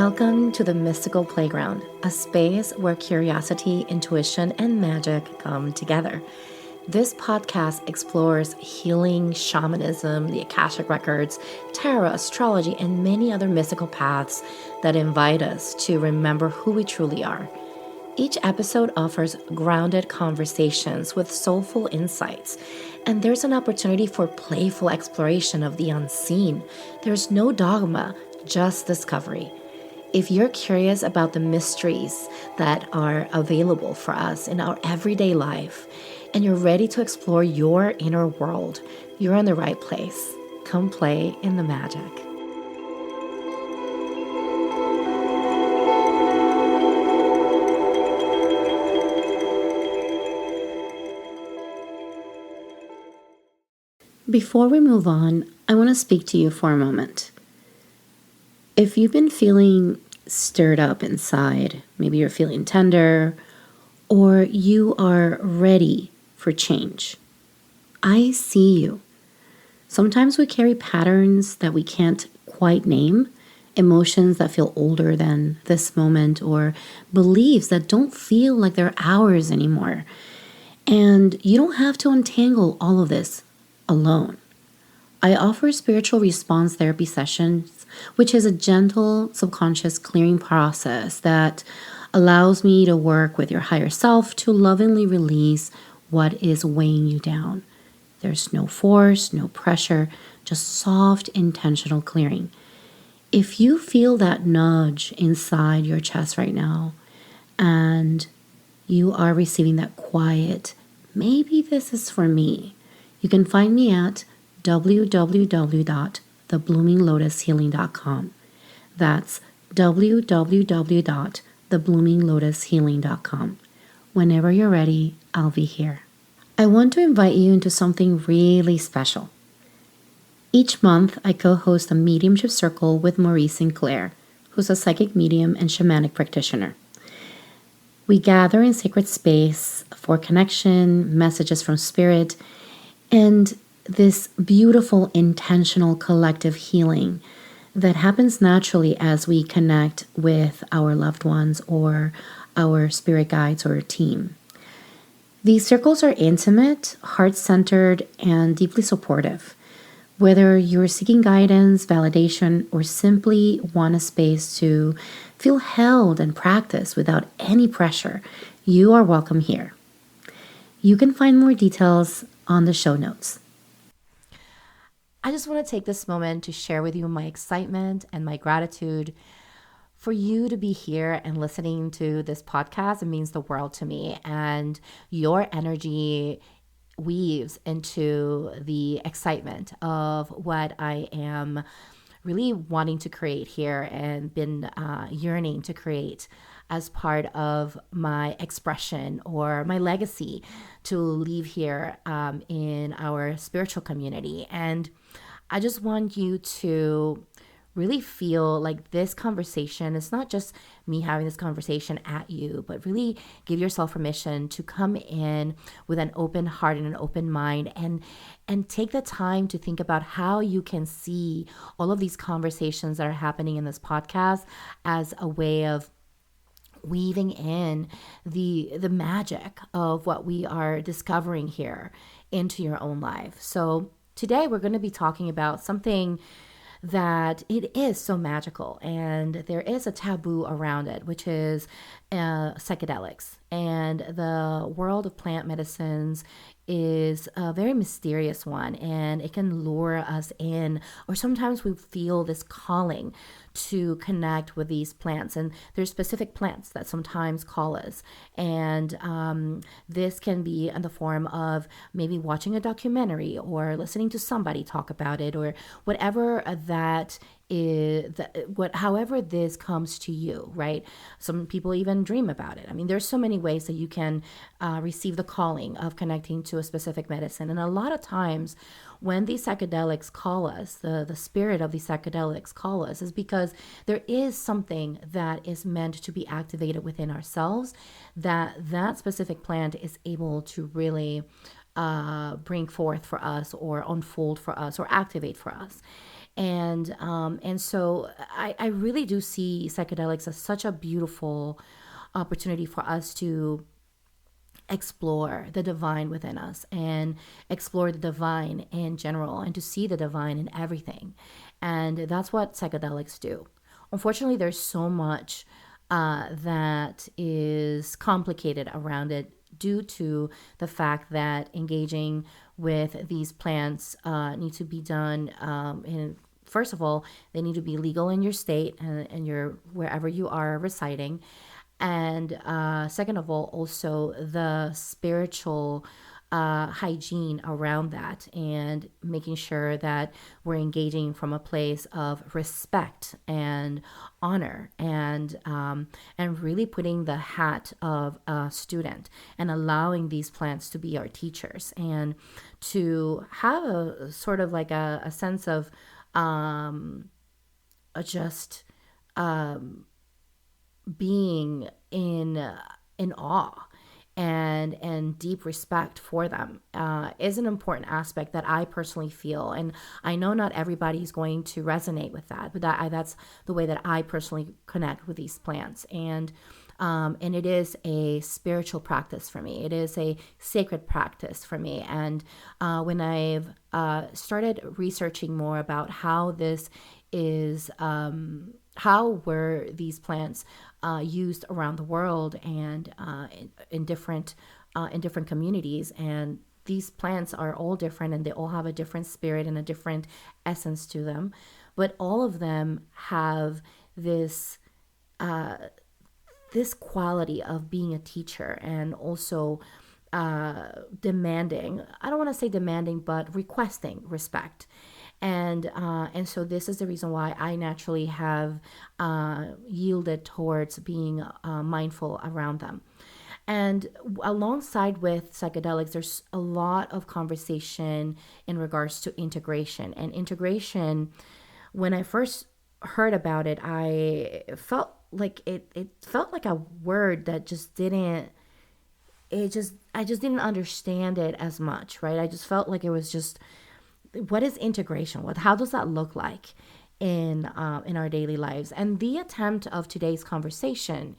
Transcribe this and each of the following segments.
Welcome to the Mystical Playground, a space where curiosity, intuition, and magic come together. This podcast explores healing, shamanism, the Akashic Records, tarot, astrology, and many other mystical paths that invite us to remember who we truly are. Each episode offers grounded conversations with soulful insights, and there's an opportunity for playful exploration of the unseen. There's no dogma, just discovery. If you're curious about the mysteries that are available for us in our everyday life, and you're ready to explore your inner world, you're in the right place. Come play in the magic. Before we move on, I want to speak to you for a moment. If you've been feeling stirred up inside, maybe you're feeling tender, or you are ready for change, I see you. Sometimes we carry patterns that we can't quite name, emotions that feel older than this moment, or beliefs that don't feel like they're ours anymore. And you don't have to untangle all of this alone. I offer spiritual response therapy sessions, which is a gentle subconscious clearing process that allows me to work with your higher self to lovingly release what is weighing you down. There's no force, no pressure, just soft, intentional clearing. If you feel that nudge inside your chest right now and you are receiving that quiet, maybe this is for me, you can find me at www.thebloominglotushealing.com. That's www.thebloominglotushealing.com. Whenever you're ready, I'll be here. I want to invite you into something really special. Each month, I co-host a mediumship circle with Maurice Sinclair, who's a psychic medium and shamanic practitioner. We gather in sacred space for connection, messages from spirit, and this beautiful, intentional, collective healing that happens naturally as we connect with our loved ones or our spirit guides or team. These circles are intimate, heart-centered, and deeply supportive. Whether you're seeking guidance, validation, or simply want a space to feel held and practice without any pressure, you are welcome here. You can find more details on the show notes. I just want to take this moment to share with you my excitement and my gratitude for you to be here and listening to this podcast. It means the world to me, and your energy weaves into the excitement of what I am really wanting to create here and been yearning to create as part of my expression or my legacy to leave here in our spiritual community. And I just want you to really feel like this conversation is not just me having this conversation at you, but really give yourself permission to come in with an open heart and an open mind and take the time to think about how you can see all of these conversations that are happening in this podcast as a way of weaving in the magic of what we are discovering here into your own life. So today we're going to be talking about something that it is so magical, and there is a taboo around it, which is psychedelics. And the world of plant medicines is a very mysterious one, and it can lure us in, or sometimes we feel this calling to connect with these plants. And there's specific plants that sometimes call us. And this can be in the form of maybe watching a documentary or listening to somebody talk about it, or whatever that is, however this comes to you, right? Some people even dream about it. I mean, there's so many ways that you can receive the calling of connecting to a specific medicine. And a lot of times when these psychedelics call us, the spirit of these psychedelics call us, is because there is something that is meant to be activated within ourselves that specific plant is able to really bring forth for us or unfold for us or activate for us. And so I really do see psychedelics as such a beautiful opportunity for us to explore the divine within us and explore the divine in general and to see the divine in everything. And that's what psychedelics do. Unfortunately, there's so much that is complicated around it due to the fact that engaging with these plants need to be done in first of all, they need to be legal in your state and your wherever you are residing. And second of all, also the spiritual hygiene around that and making sure that we're engaging from a place of respect and honor and really putting the hat of a student and allowing these plants to be our teachers and to have a sort of like a sense of just being in awe and deep respect for them is an important aspect that I personally feel, and I know not everybody is going to resonate with that, but that's the way that I personally connect with these plants, and it is a spiritual practice for me. It is a sacred practice for me, and when I've started researching more about how this is. How were these plants used around the world and in different communities, and these plants are all different and they all have a different spirit and a different essence to them, but all of them have this this quality of being a teacher and also demanding, I don't want to say demanding, but requesting respect. And so this is the reason why I naturally have yielded towards being mindful around them. And alongside with psychedelics, there's a lot of conversation in regards to integration. And integration, when I first heard about it, I felt like it felt like a word that just didn't I just didn't understand it as much, right? I just felt like it was just, what is integration? How does that look like in our daily lives? And the attempt of today's conversation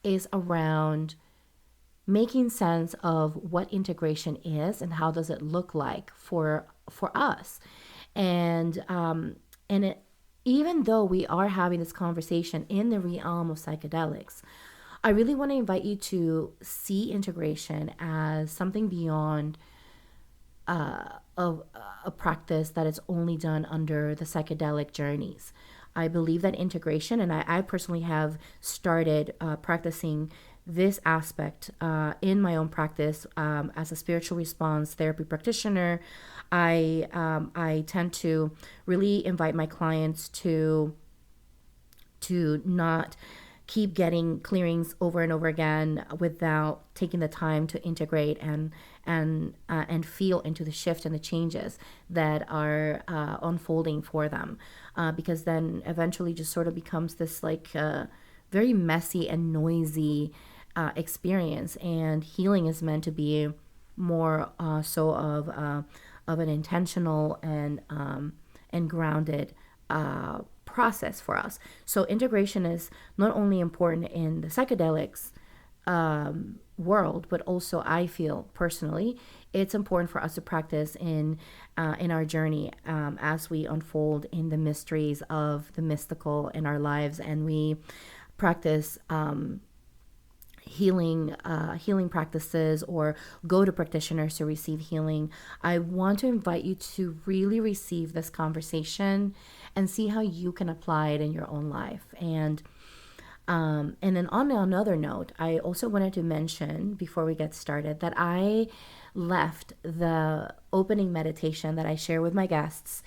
is around making sense of what integration is and how does it look like for us. And it, even though we are having this conversation in the realm of psychedelics, I really want to invite you to see integration as something beyond of a practice that is only done under the psychedelic journeys. I believe that integration, and I personally have started practicing this aspect in my own practice as a spiritual response therapy practitioner. I tend to really invite my clients to not keep getting clearings over and over again without taking the time to integrate and feel into the shift and the changes that are unfolding for them, because then eventually just sort of becomes this like very messy and noisy experience, and healing is meant to be more so of an intentional and grounded process for us. So integration is not only important in the psychedelics world, but also I feel personally it's important for us to practice in our journey as we unfold in the mysteries of the mystical in our lives, and we practice healing practices or go to practitioners to receive healing. I want to invite you to really receive this conversation and see how you can apply it in your own life. And then on another note, I also wanted to mention before we get started that I left the opening meditation that I share with my guests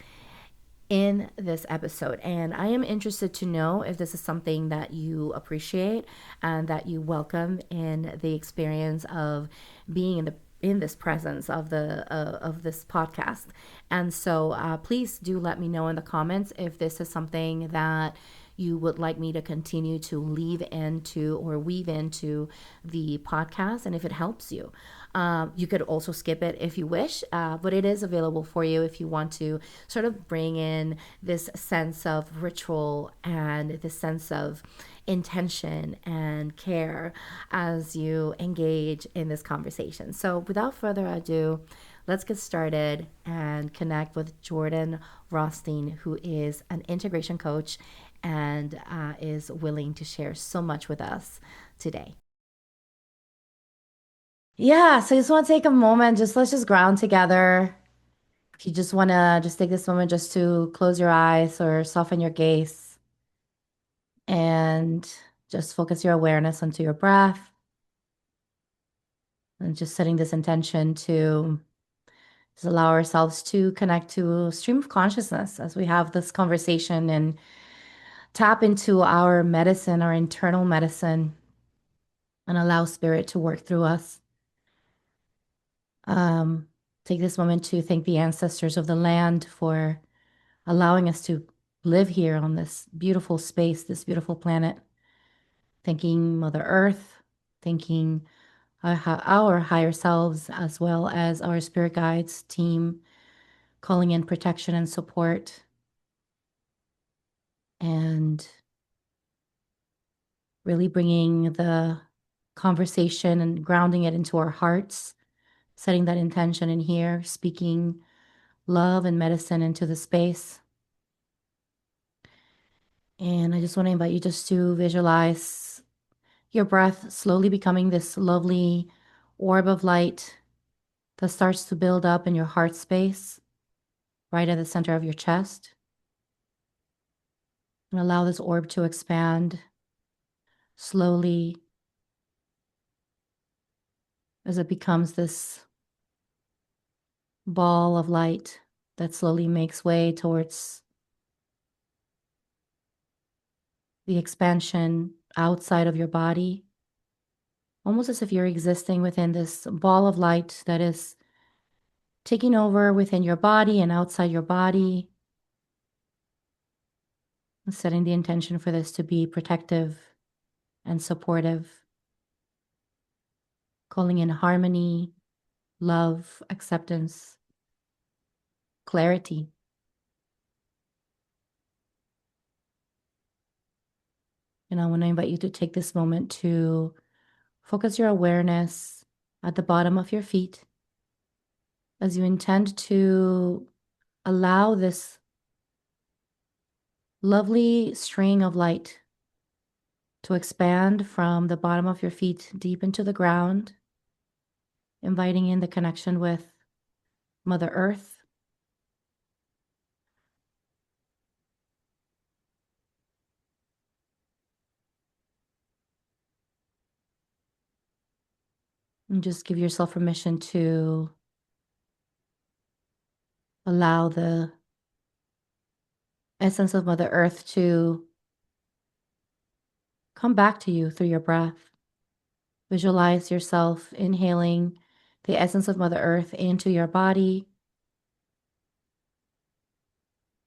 in this episode, and I am interested to know if this is something that you appreciate and that you welcome in the experience of being in this presence of this podcast. And so please do let me know in the comments if this is something that you would like me to continue to leave into or weave into the podcast, and if it helps you. You could also skip it if you wish, but it is available for you if you want to sort of bring in this sense of ritual and this sense of intention and care as you engage in this conversation. So, without further ado, let's get started and connect with Jordan Rothstein, who is an integration coach and is willing to share so much with us today. Yeah, so I just want to take a moment, just let's just ground together. If you just want to just take this moment just to close your eyes or soften your gaze and just focus your awareness onto your breath and just setting this intention to just allow ourselves to connect to a stream of consciousness as we have this conversation and tap into our medicine, our internal medicine, and allow spirit to work through us. Um, Take this moment to thank the ancestors of the land for allowing us to live here on this beautiful space, this beautiful planet. Thanking Mother Earth, thanking our higher selves, as well as our spirit guides team, calling in protection and support, and really bringing the conversation and grounding it into our hearts, setting that intention in here, speaking love and medicine into the space. And I just want to invite you just to visualize your breath slowly becoming this lovely orb of light that starts to build up in your heart space, right at the center of your chest. And allow this orb to expand slowly as it becomes this ball of light that slowly makes way towards the expansion outside of your body, almost as if you're existing within this ball of light that is taking over within your body and outside your body, and setting the intention for this to be protective and supportive, calling in harmony, love, acceptance, clarity. And I want to invite you to take this moment to focus your awareness at the bottom of your feet as you intend to allow this lovely string of light to expand from the bottom of your feet deep into the ground, inviting in the connection with Mother Earth, and just give yourself permission to allow the essence of Mother Earth to come back to you through your breath. Visualize yourself inhaling the essence of Mother Earth into your body.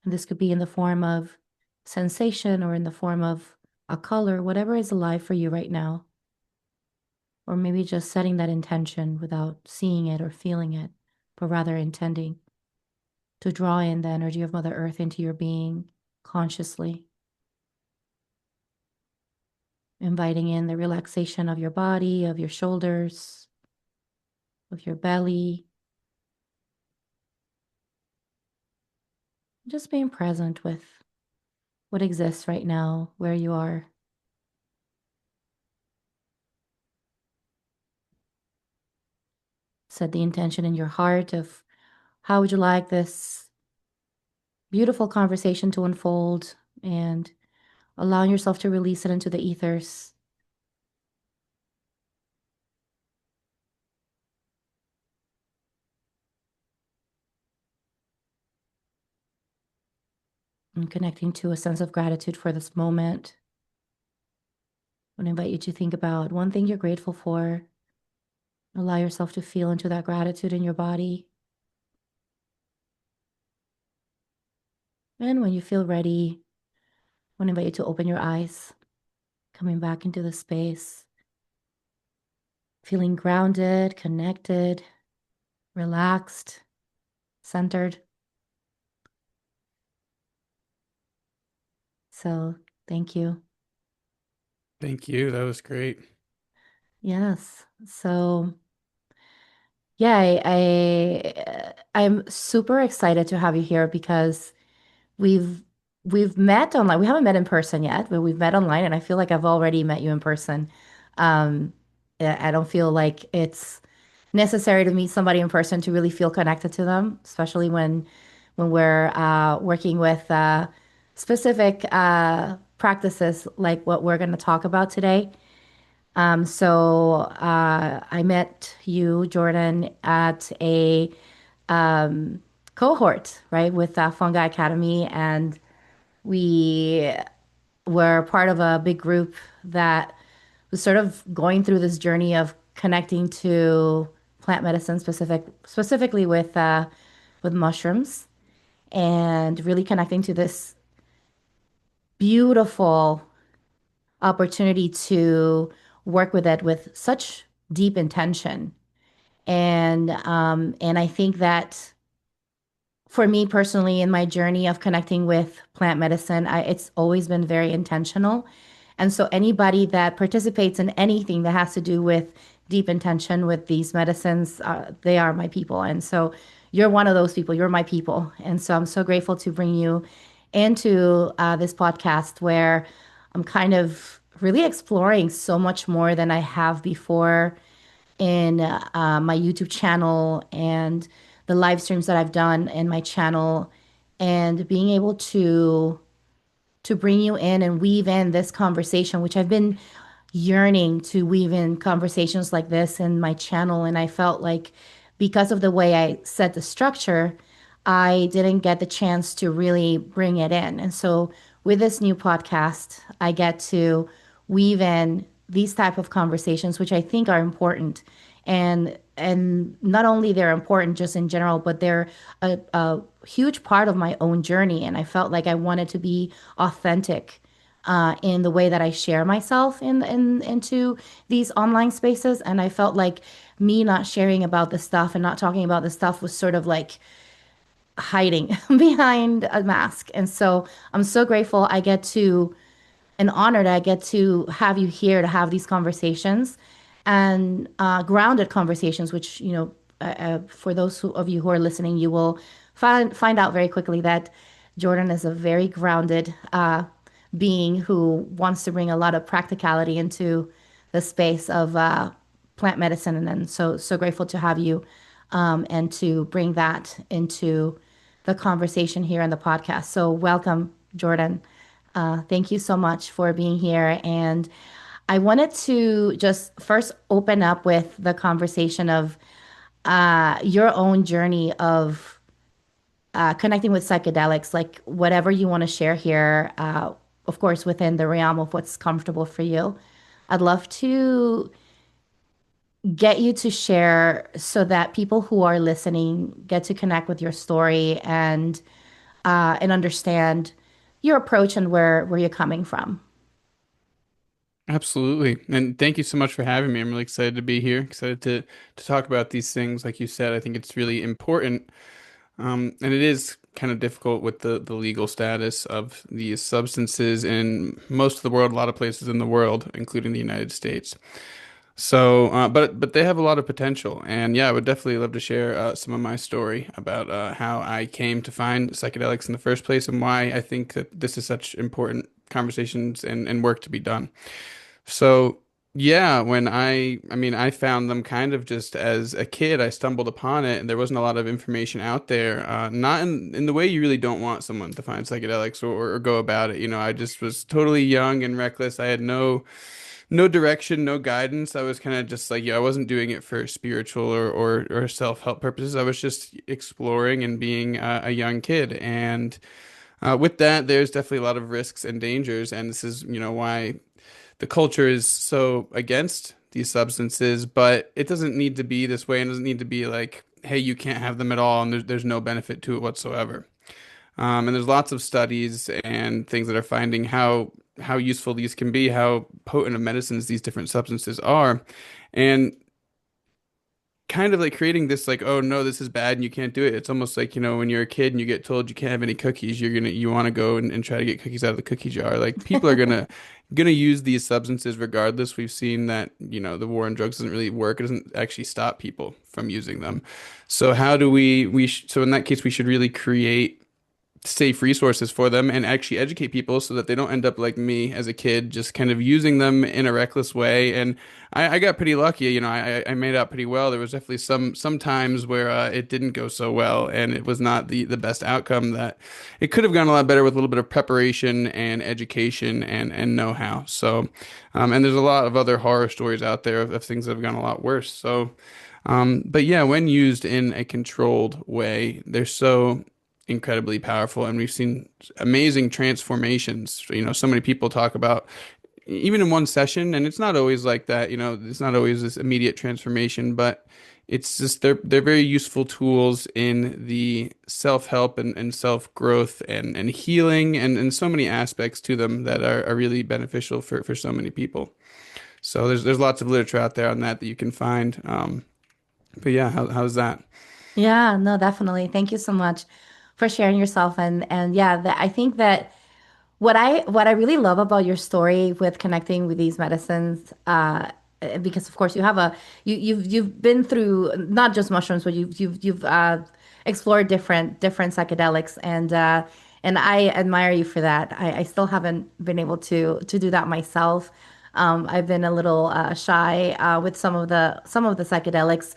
And this could be in the form of sensation or in the form of a color, whatever is alive for you right now. Or maybe just setting that intention without seeing it or feeling it, but rather intending to draw in the energy of Mother Earth into your being consciously. Inviting in the relaxation of your body, of your shoulders, of your belly. Just being present with what exists right now, where you are. Set the intention in your heart of how would you like this beautiful conversation to unfold, and allowing yourself to release it into the ethers. And connecting to a sense of gratitude for this moment. I want to invite you to think about one thing you're grateful for. Allow yourself to feel into that gratitude in your body. And when you feel ready, want to invite you to open your eyes, coming back into the space, feeling grounded, connected, relaxed, centered. So, thank you. Thank you. That was great. Yes. So, yeah, I'm super excited to have you here because we've we've met online. We haven't met in person yet, but we've met online, and I feel like I've already met you in person. Um, I don't feel like it's necessary to meet somebody in person to really feel connected to them, especially when we're working with specific practices like what we're going to talk about today. I met you, Jordan, at a cohort, right, with Fungi Academy, and we were part of a big group that was sort of going through this journey of connecting to plant medicine, specifically with mushrooms, and really connecting to this beautiful opportunity to work with it with such deep intention. And I think that for me personally, in my journey of connecting with plant medicine, it's always been very intentional. And so anybody that participates in anything that has to do with deep intention with these medicines, they are my people. And so you're one of those people. You're my people. And so I'm so grateful to bring you into this podcast where I'm kind of really exploring so much more than I have before in my YouTube channel and the live streams that I've done in my channel, and being able to bring you in and weave in this conversation, which I've been yearning to weave in conversations like this in my channel. And I felt like because of the way I set the structure, I didn't get the chance to really bring it in. And so with this new podcast, I get to weave in these type of conversations, which I think are important. And not only they're important just in general, but they're a huge part of my own journey. And I felt like I wanted to be authentic in the way that I share myself into these online spaces. And I felt like me not sharing about this stuff and not talking about this stuff was sort of like hiding behind a mask. And so I'm so grateful I get to an honor that I get to have you here to have these conversations and grounded conversations, which, for those of you who are listening, you will find out very quickly that Jordan is a very grounded being who wants to bring a lot of practicality into the space of plant medicine. And then so grateful to have you and to bring that into the conversation here on the podcast. So welcome, Jordan. Thank you so much for being here. And I wanted to just first open up with the conversation of your own journey of connecting with psychedelics, like whatever you want to share here, of course, within the realm of what's comfortable for you. I'd love to get you to share so that people who are listening get to connect with your story and understand your approach and where you're coming from. Absolutely. And thank you so much for having me. I'm really excited to be here, excited to talk about these things. Like you said, I think it's really important. And it is kind of difficult with the legal status of these substances in most of the world, a lot of places in the world, including the United States. So, but they have a lot of potential, and yeah, I would definitely love to share some of my story about how I came to find psychedelics in the first place and why I think that this is such important conversations and work to be done. So, yeah, I mean, I found them kind of just as a kid. I stumbled upon it, and there wasn't a lot of information out there. Not in the way you really don't want someone to find psychedelics or go about it. You know, I just was totally young and reckless. I had no direction, no guidance. I was kind of just like, yeah, I wasn't doing it for spiritual or self-help purposes. I was just exploring and being a young kid. And with that, there's definitely a lot of risks and dangers. And this is, why the culture is so against these substances. But it doesn't need to be this way, and it doesn't need to be like, hey, you can't have them at all, and there's no benefit to it whatsoever. And there's lots of studies and things that are finding how useful these can be, how potent of medicines these different substances are. And kind of like creating this like, oh no, this is bad and you can't do it. It's almost like, when you're a kid and you get told you can't have any cookies, you want to go and try to get cookies out of the cookie jar. Like people are gonna use these substances regardless. We've seen that, the war on drugs doesn't really work. It doesn't actually stop people from using them. So how do so in that case we should really create safe resources for them and actually educate people so that they don't end up like me as a kid, just kind of using them in a reckless way. And I got pretty lucky, I made out pretty well. There was definitely some times where it didn't go so well, and it was not the best outcome. That it could have gone a lot better with a little bit of preparation and education and know-how. So, and there's a lot of other horror stories out there of things that have gone a lot worse. So, but yeah, when used in a controlled way, they're so incredibly powerful, and we've seen amazing transformations. So many people talk about even in one session, and it's not always like that. It's not always this immediate transformation, but it's just they're very useful tools in the self-help and self-growth and healing and so many aspects to them that are really beneficial for so many people. So there's lots of literature out there on that you can find. But yeah, how's that? Yeah, no, definitely. Thank you so much for sharing yourself. And yeah, I think that what I really love about your story with connecting with these medicines, because of course you have you've been through not just mushrooms, but you've explored different psychedelics, and I admire you for that. I still haven't been able to do that myself. I've been a little shy with some of the psychedelics,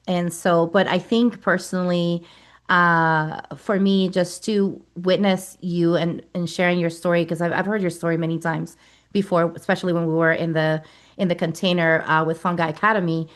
and so, but I think personally, for me, just to witness you and sharing your story, because I've heard your story many times before, especially when we were in the container with Fungi Academy.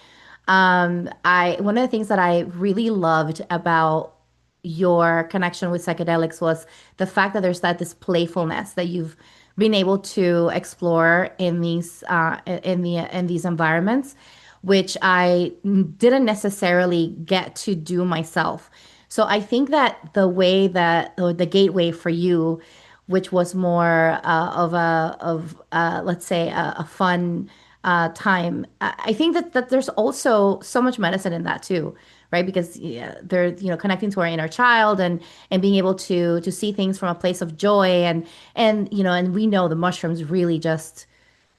I One of the things that I really loved about your connection with psychedelics was the fact that there's this playfulness that you've been able to explore in these environments, which I didn't necessarily get to do myself. So I think that the way that or the gateway for you, which was more let's say a fun time, I think that there's also so much medicine in that too, right? Because yeah, they're connecting to our inner child and being able to see things from a place of joy, and we know the mushrooms really just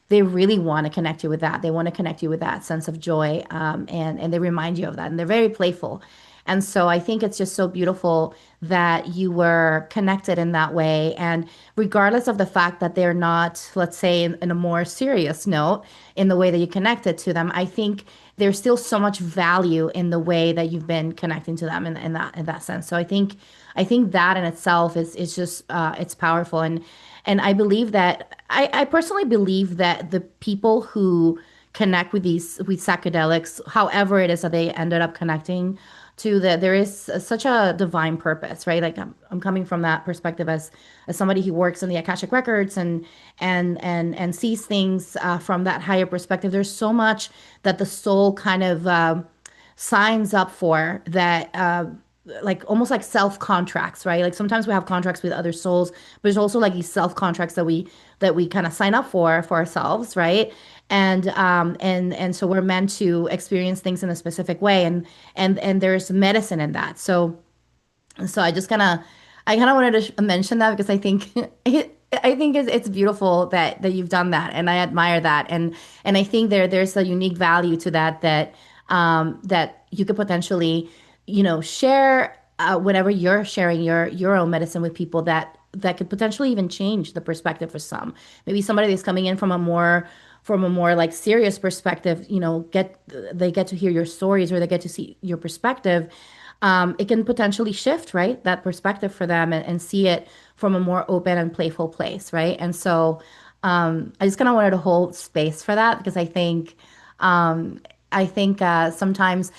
they really want to connect you with that. They want to connect you with that sense of joy, and they remind you of that, and they're very playful. And so I think it's just so beautiful that you were connected in that way. And regardless of the fact that they're not, let's say, in a more serious note, in the way that you connected to them, I think there's still so much value in the way that you've been connecting to them in that sense. So I think that in itself is just it's powerful. And I believe that I personally believe that the people who connect with psychedelics, however it is that they ended up connecting to there is such a divine purpose, right? Like I'm coming from that perspective as somebody who works in the Akashic records and sees things from that higher perspective. There's so much that the soul kind of signs up for that like almost like self contracts, right? Like sometimes we have contracts with other souls, but there's also like these self contracts that we kind of sign up for ourselves, right? And so we're meant to experience things in a specific way, and there's medicine in that. So I kind of wanted to mention that because I think it's beautiful that you've done that, and I admire that, and I think there's a unique value to that you could potentially share whenever you're sharing your own medicine with people that could potentially even change the perspective for some. Maybe somebody that's coming in from a more like serious perspective, they get to hear your stories or they get to see your perspective. It can potentially shift, right? That perspective for them and see it from a more open and playful place, right? And so I just kind of wanted to hold space for that because I think sometimes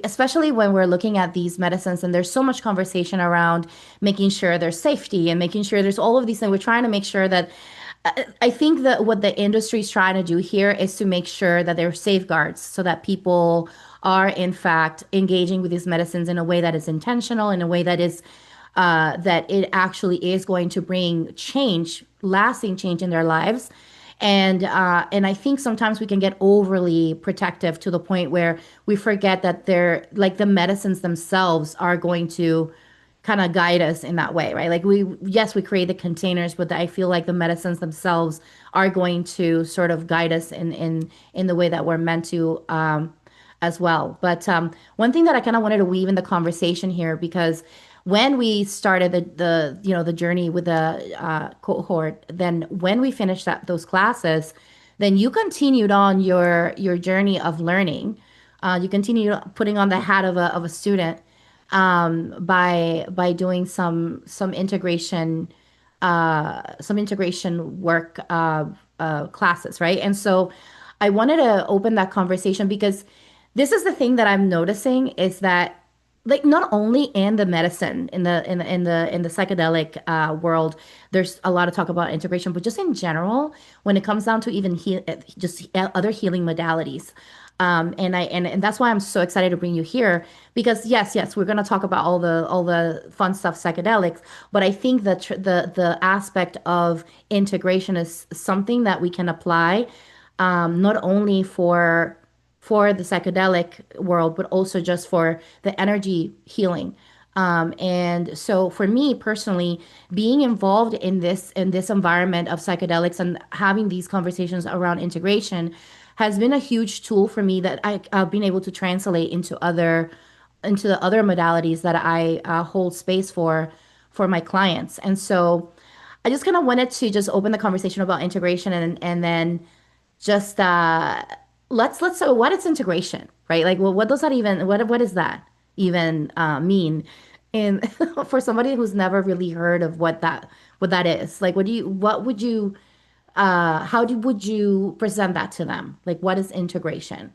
especially when we're looking at these medicines, and there's so much conversation around making sure there's safety and making sure there's all of these things. We're trying to make sure that I think that what the industry is trying to do here is to make sure that there are safeguards so that people are in fact engaging with these medicines in a way that is intentional, in a way that is that it actually is going to bring change, lasting change in their lives. And I think sometimes we can get overly protective to the point where we forget that they're like the medicines themselves are going to kind of guide us in that way, right? Like yes, we create the containers, but I feel like the medicines themselves are going to sort of guide us in the way that we're meant to, as well. But one thing that I kind of wanted to weave in the conversation here, because when we started the journey with the cohort, then when we finished those classes, then you continued on your journey of learning. You continued putting on the hat of a student, by doing some integration, some integration work, classes, right? And so I wanted to open that conversation because this is the thing that I'm noticing is that, like, not only in the medicine, in the psychedelic world, there's a lot of talk about integration, but just in general, when it comes down to even just other healing modalities. And that's why I'm so excited to bring you here, because yes, we're going to talk about all the fun stuff, psychedelics, but I think that the aspect of integration is something that we can apply, not only for the psychedelic world, but also just for the energy healing. And so for me personally, being involved in this environment of psychedelics and having these conversations around integration has been a huge tool for me that I've been able to translate into the other modalities that I hold space for my clients. And so I just kind of wanted to just open the conversation about integration, and then just let's so what is integration, right? Like, well, what does that even what does that even mean? And for somebody who's never really heard of what that is, like, what would you would you present that to them? Like, what is integration?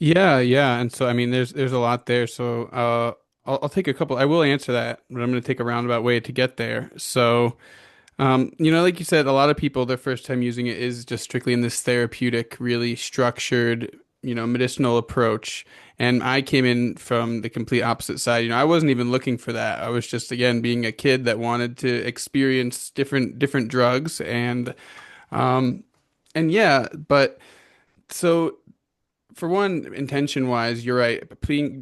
Yeah, yeah. And so I mean there's a lot there. So I'll take a couple. I will answer that, but I'm going to take a roundabout way to get there. So like you said, a lot of people, their first time using it is just strictly in this therapeutic, really structured, medicinal approach. And I came in from the complete opposite side. I wasn't even looking for that. I was just, again, being a kid that wanted to experience different drugs um, and yeah, but so for one, intention wise, you're right.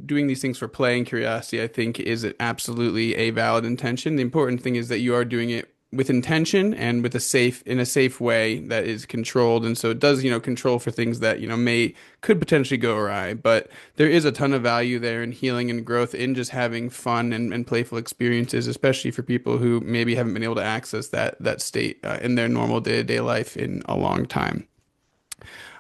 Doing these things for play and curiosity, I think, is absolutely a valid intention. The important thing is that you are doing it with intention and in a safe way that is controlled. And so it does, control for things that, could potentially go awry. But there is a ton of value there in healing and growth in just having fun and playful experiences, especially for people who maybe haven't been able to access that state in their normal day-to-day life in a long time.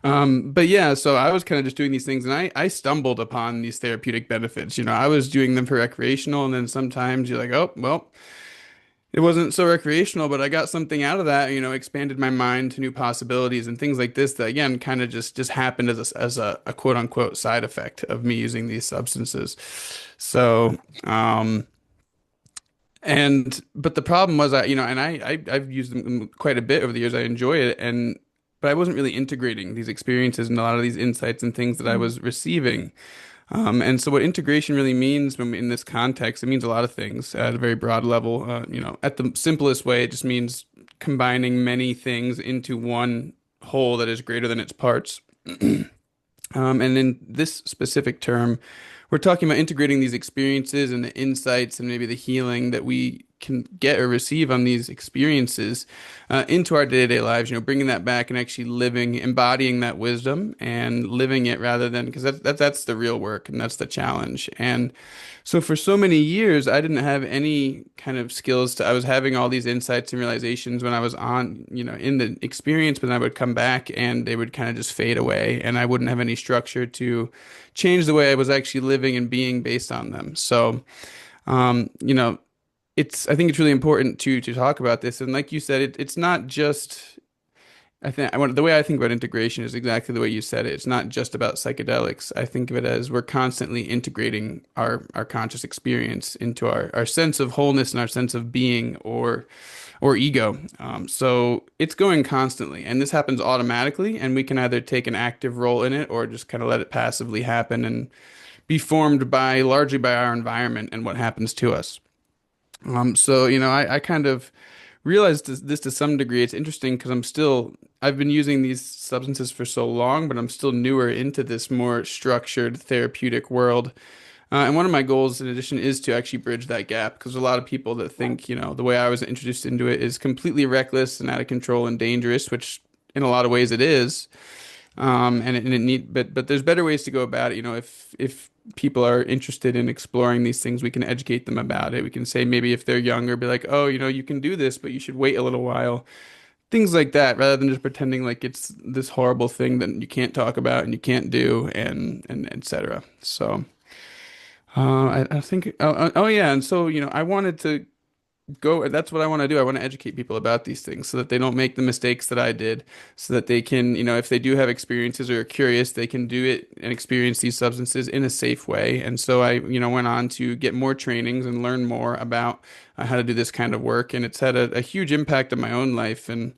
But yeah, so I was kind of just doing these things and I stumbled upon these therapeutic benefits. I was doing them for recreational, and then sometimes you're like, oh, well, it wasn't so recreational, but I got something out of that, expanded my mind to new possibilities and things like this that again kind of just happened as a quote unquote side effect of me using these substances. So, but the problem was I've used them quite a bit over the years. I enjoy it, but I wasn't really integrating these experiences and a lot of these insights and things that I was receiving. And so what integration really means in this context, it means a lot of things at a very broad level. At the simplest way, it just means combining many things into one whole that is greater than its parts. And in this specific term, we're talking about integrating these experiences and the insights and maybe the healing that we can get or receive on these experiences into our day-to-day lives, bringing that back and actually embodying that wisdom and living it rather than, because that's the real work and that's the challenge. And so for so many years, I didn't have any kind of I was having all these insights and realizations when I was in the experience, but then I would come back and they would kind of just fade away and I wouldn't have any structure to change the way I was actually living and being based on them. So, um, you know, I think it's really important to talk about this. And like you said, it's not just the way I think about integration is exactly the way you said it. It's not just about psychedelics. I think of it as we're constantly integrating our conscious experience into our sense of wholeness and our sense of being or ego. So it's going constantly, and this happens automatically, and we can either take an active role in it or just kind of let it passively happen and be formed largely by our environment and what happens to us. So, I kind of realized this to some degree. It's interesting because I've been using these substances for so long, but I'm still newer into this more structured therapeutic world. And one of my goals, in addition, is to actually bridge that gap because a lot of people that think, the way I was introduced into it is completely reckless and out of control and dangerous, which in a lot of ways it is. But there's better ways to go about it. If people are interested in exploring these things, we can educate them about it. We can say maybe if they're younger, be like, oh, you can do this, but you should wait a little while. Things like that, rather than just pretending like it's this horrible thing that you can't talk about and you can't do, and etc. So, I think, oh yeah, and so I wanted to go that's what I want to do. I want to educate people about these things so that they don't make the mistakes that I did, so that they can, if they do have experiences or are curious, they can do it and experience these substances in a safe way. And so I, went on to get more trainings and learn more about how to do this kind of work. And it's had a huge impact on my own life. And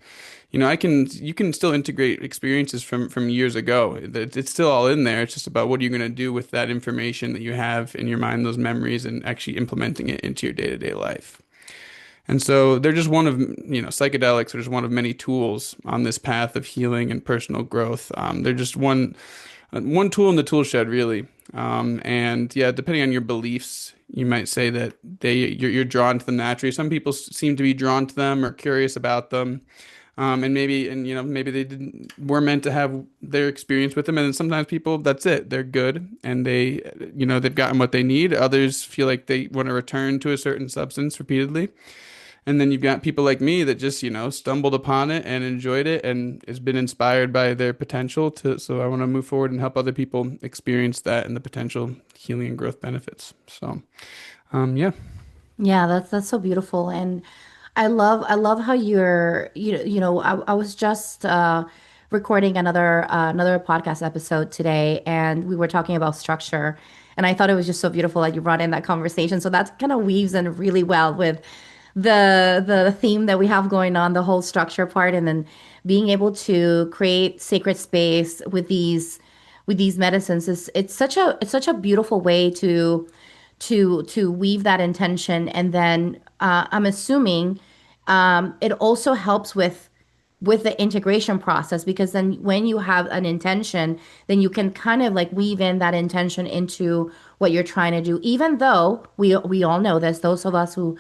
you can still integrate experiences from years ago. It's still all in there. It's just about what are you going to do with that information that you have in your mind, those memories, and actually implementing it into your day-to-day life. And so they're just psychedelics are just one of many tools on this path of healing and personal growth. They're just one tool in the tool shed, really. And yeah, depending on your beliefs, you might say that you're drawn to them naturally. Some people seem to be drawn to them or curious about them. Maybe they didn't were meant to have their experience with them. And then sometimes people, that's it. They're good and they've gotten what they need. Others feel like they want to return to a certain substance repeatedly. And then you've got people like me that just, stumbled upon it and enjoyed it and has been inspired by their potential so I want to move forward and help other people experience that and the potential healing and growth benefits. So, yeah. Yeah, that's so beautiful. And I love how I was just recording another podcast episode today, and we were talking about structure. And I thought it was just so beautiful that you brought in that conversation. So that kind of weaves in really well with the theme that we have going on, the whole structure part, and then being able to create sacred space with these medicines is it's such a beautiful way to weave that intention. And then I'm assuming it also helps with the integration process, because then when you have an intention, then you can kind of like weave in that intention into what you're trying to do. Even though we all know this, those of us who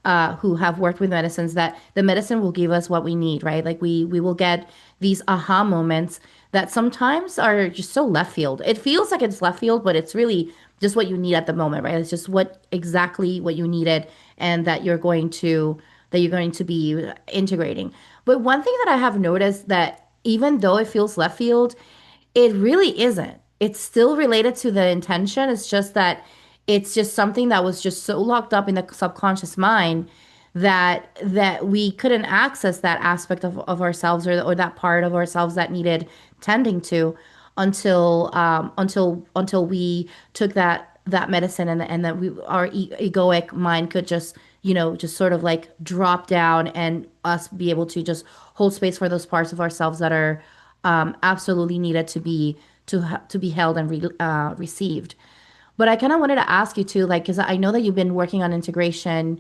have worked with medicines, that the medicine will give us what we need, right? Like we will get these aha moments that sometimes are just so left field. It feels like it's left field, but it's really just what you need at the moment, right? It's just exactly what you needed, and that you're going to be integrating. But one thing that I have noticed, that even though it feels left field, it really isn't. It's still related to the intention. It's just that it's just something that was just so locked up in the subconscious mind that we couldn't access that aspect of ourselves, or that part of ourselves that needed tending to, until we took that medicine, and that our egoic mind could just just sort of like drop down, and us be able to just hold space for those parts of ourselves that are absolutely needed to be held and received. But I kind of wanted to ask you too, like, because I know that you've been working on integration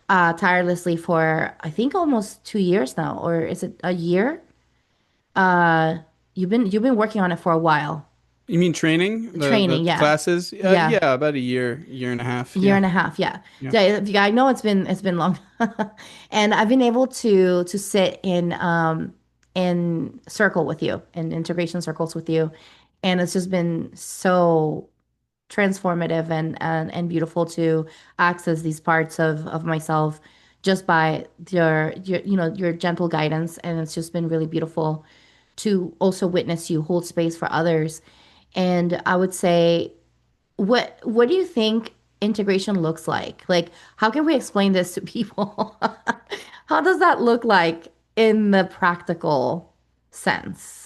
tirelessly for, I think, almost 2 years now, or is it a year? Uh, you've been working on it for a while. You mean training, the Training, yeah, classes? yeah, Yeah, about a year and a half. year Yeah. and a half, yeah. Yeah. Yeah, yeah, I know it's been long, and I've been able to sit in circle with you, in integration circles with you, and it's just been so transformative and beautiful to access these parts of myself just by your gentle guidance. And it's just been really beautiful to also witness you hold space for others. And I would say, what do you think integration looks like? Like, how can we explain this to people? How does that look like in the practical sense?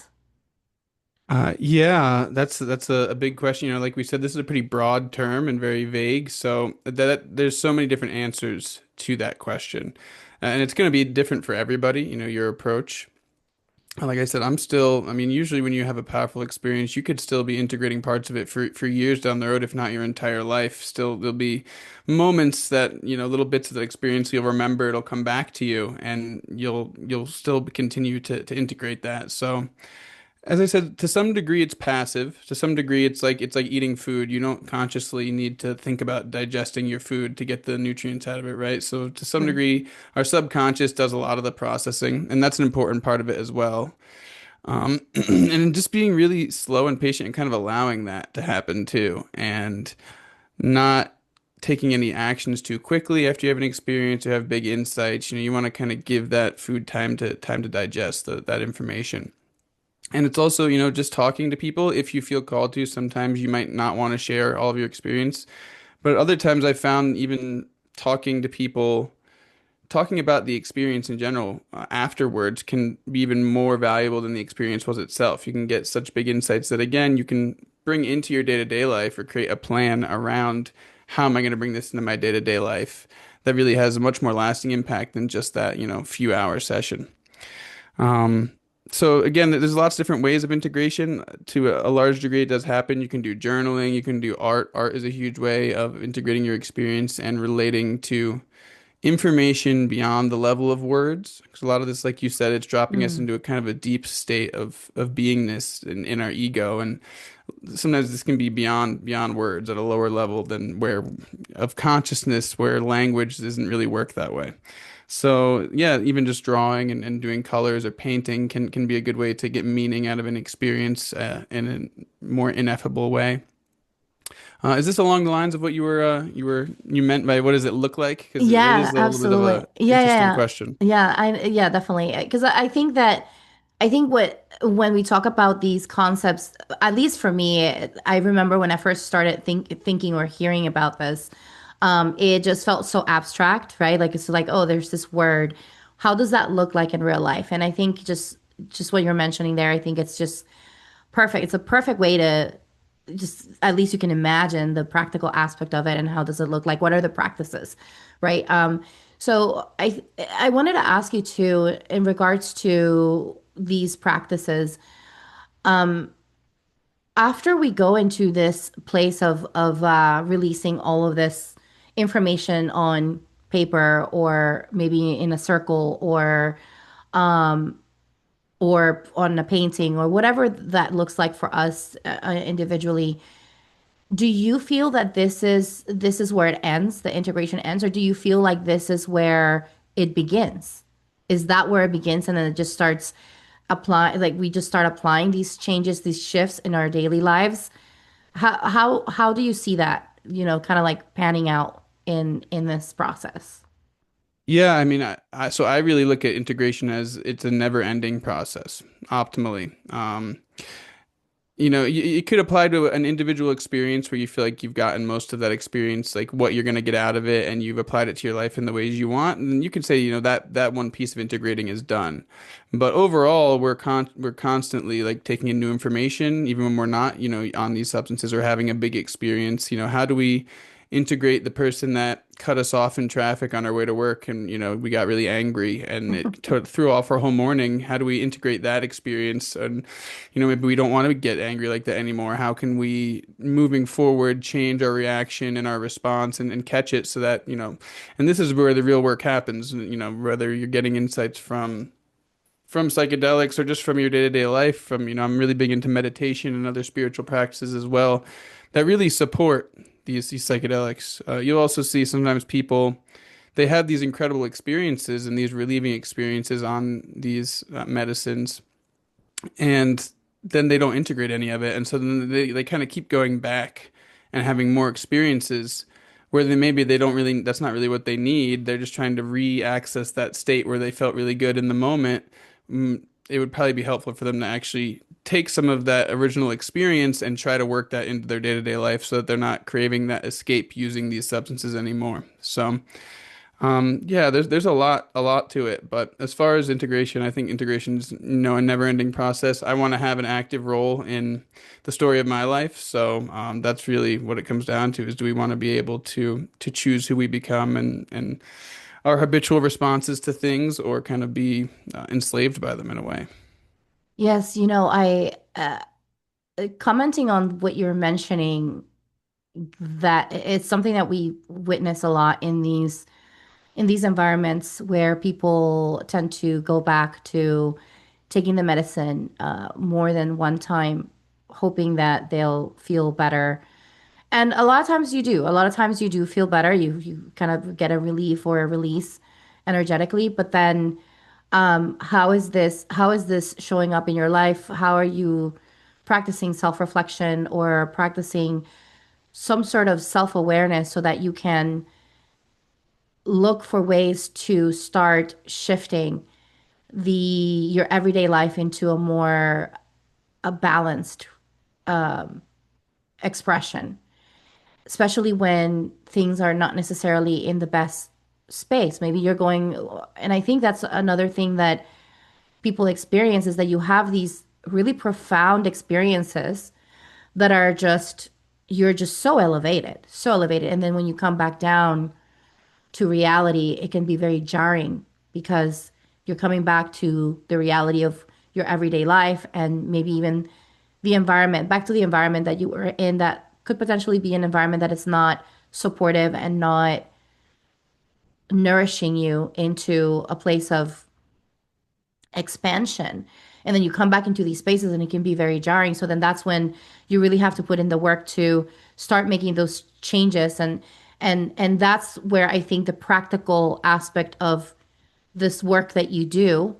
Yeah, that's a big question. Like we said, this is a pretty broad term and very vague. So there's so many different answers to that question, and it's going to be different for everybody. Your approach. Like I said, I'm still, I mean, usually when you have a powerful experience, you could still be integrating parts of it for years down the road, if not your entire life. Still, there'll be moments that, little bits of the experience you'll remember, it'll come back to you, and you'll still continue to integrate that. So, as I said, to some degree it's passive. To some degree it's like eating food. You don't consciously need to think about digesting your food to get the nutrients out of it, right? So to some Right. degree, our subconscious does a lot of the processing, and that's an important part of it as well. And just being really slow and patient and kind of allowing that to happen too, and not taking any actions too quickly after you have an experience or have big insights. You want to kind of give that food time to digest that information. And it's also, just talking to people if you feel called to. Sometimes you might not want to share all of your experience, but other times I found even talking to people, talking about the experience in general afterwards can be even more valuable than the experience was itself. You can get such big insights that, again, you can bring into your day-to-day life or create a plan around how am I going to bring this into my day-to-day life that really has a much more lasting impact than just that, few hour session. Um, so again, there's lots of different ways of integration. To a large degree, it does happen. You can do journaling, you can do art. Art is a huge way of integrating your experience and relating to information beyond the level of words. Because a lot of this, like you said, it's dropping us Mm. into a kind of a deep state of beingness in our ego, and sometimes this can be beyond words at a lower level than where of consciousness, where language doesn't really work that way. So yeah, even just drawing and doing colors or painting can be a good way to get meaning out of an experience in a more ineffable way. Is this along the lines of what you meant by what does it look like? Because it Yeah, is a little bit of absolutely. a Yeah, interesting yeah, question. yeah. Yeah, definitely. Because I think that I think what when we talk about these concepts, at least for me, I remember when I first started thinking or hearing about this, it just felt so abstract, right? Like it's like, oh, there's this word. How does that look like in real life? And I think just what you're mentioning there, I think it's just perfect. It's a perfect way to just at least you can imagine the practical aspect of it and how does it look like? What are the practices, right? So I wanted to ask you too in regards to these practices. After we go into this place of releasing all of this information on paper or maybe in a circle or on a painting or whatever that looks like for us individually. Do you feel that this is where it ends, the integration ends, or do you feel like this is where it begins? Is that where it begins and then it just starts like we just start applying these changes, these shifts in our daily lives? How do you see that, kind of like panning out in this process? Yeah, I mean, so I really look at integration as it's a never-ending process, optimally. It could apply to an individual experience where you feel like you've gotten most of that experience, like what you're going to get out of it, and you've applied it to your life in the ways you want. And you could say, that one piece of integrating is done. But overall, we're constantly like taking in new information, even when we're not, on these substances or having a big experience. How do we integrate the person that cut us off in traffic on our way to work and we got really angry and it threw off our whole morning? How do we integrate that experience? And maybe we don't want to get angry like that anymore. How can we, moving forward, change our reaction and our response and catch it so that and this is where the real work happens, whether you're getting insights from psychedelics or just from your day-to-day life. From I'm really big into meditation and other spiritual practices as well that really support these psychedelics. You'll also see sometimes people, they have these incredible experiences and these relieving experiences on these medicines, and then they don't integrate any of it, and so then they kind of keep going back and having more experiences where maybe they don't really, that's not really what they need. They're just trying to re-access that state where they felt really good in the moment. It would probably be helpful for them to actually take some of that original experience and try to work that into their day-to-day life so that they're not craving that escape using these substances anymore. So yeah, there's a lot to it, but as far as integration, I think integration is, a never-ending process. I want to have an active role in the story of my life, so that's really what it comes down to: is do we want to be able to choose who we become and our habitual responses to things, or kind of be enslaved by them in a way? Yes, I commenting on what you're mentioning, that it's something that we witness a lot in these environments where people tend to go back to taking the medicine more than one time, hoping that they'll feel better. And a lot of times you do. A lot of times you do feel better. You kind of get a relief or a release energetically. But then, how is this showing up in your life? How are you practicing self-reflection or practicing some sort of self-awareness so that you can look for ways to start shifting the your everyday life into a more a balanced expression, especially when things are not necessarily in the best space. Maybe you're going, and I think that's another thing that people experience is that you have these really profound experiences that are just, you're just so elevated. And then when you come back down to reality, it can be very jarring because you're coming back to the reality of your everyday life and maybe even the environment, back to the environment that you were in that could potentially be an environment that is not supportive and not nourishing you into a place of expansion. And then you come back into these spaces and it can be very jarring. So then that's when you really have to put in the work to start making those changes. And that's where I think the practical aspect of this work that you do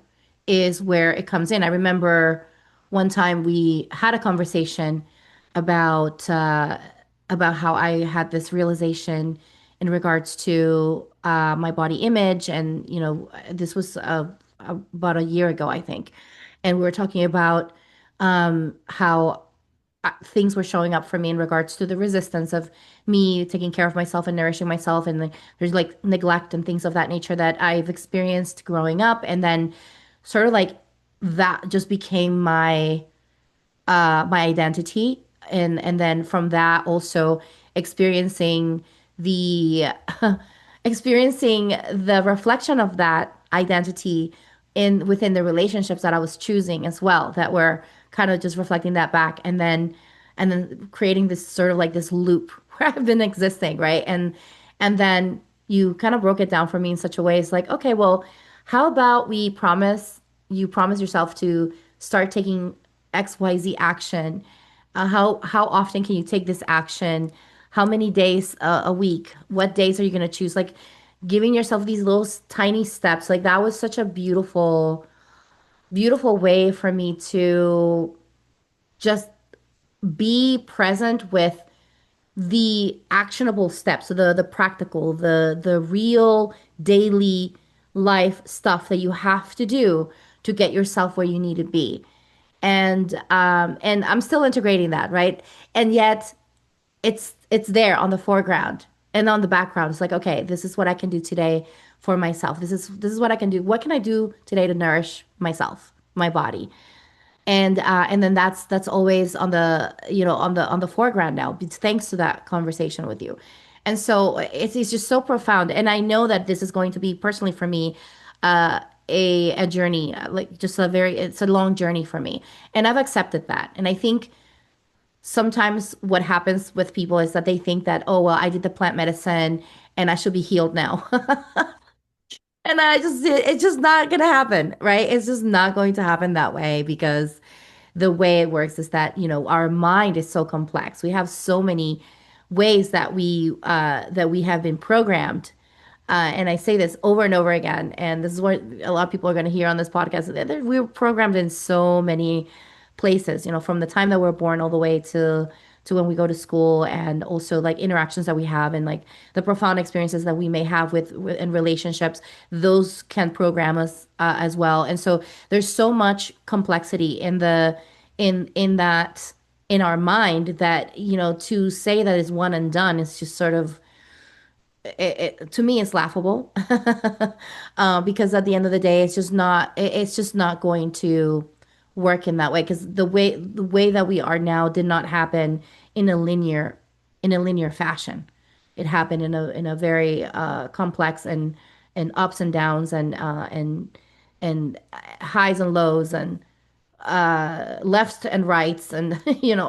is where it comes in. I remember one time we had a conversation about about how I had this realization in regards to my body image, and this was about a year ago, I think, and we were talking about how things were showing up for me in regards to the resistance of me taking care of myself and nourishing myself, and there's like neglect and things of that nature that I've experienced growing up, and then sort of like that just became my identity, and then from that also experiencing the experiencing the reflection of that identity in within the relationships that I was choosing as well, that were kind of just reflecting that back, and then creating this sort of like this loop where I've been existing, right? And then you kind of broke it down for me in such a way. It's like, okay, well, how about you promise yourself to start taking XYZ action. How often can you take this action? How many days a week? What days are you going to choose? Like giving yourself these little tiny steps. Like that was such a beautiful way for me to just be present with the actionable steps, so the practical, the real daily life stuff that you have to do to get yourself where you need to be. And I'm still integrating that, right? And yet it's there on the foreground and on the background. It's like, okay, this is what I can do today for myself. This is what I can do. What can I do today to nourish myself, my body? And then that's always on the on the foreground now, thanks to that conversation with you. And so it's just so profound, and I know that this is going to be personally for me a journey, like just it's a long journey for me, and I've accepted that. And I think sometimes what happens with people is that they think that, oh well, I did the plant medicine and I should be healed now. And it's just not gonna happen, right? It's just not going to happen that way, because the way it works is that, our mind is so complex. We have so many ways that we have been programmed. And I say this over and over again, and this is what a lot of people are going to hear on this podcast. We're programmed in so many places, from the time that we're born all the way to when we go to school, and also like interactions that we have, and like the profound experiences that we may have with in relationships. Those can program us as well. And so there's so much complexity in that, in our mind, that to say that it's one and done is just sort of, to me it's laughable. Because at the end of the day, it's just not going to work in that way, because the way that we are now did not happen in a linear fashion. It happened in a very complex, and ups and downs, and highs and lows, and lefts and rights and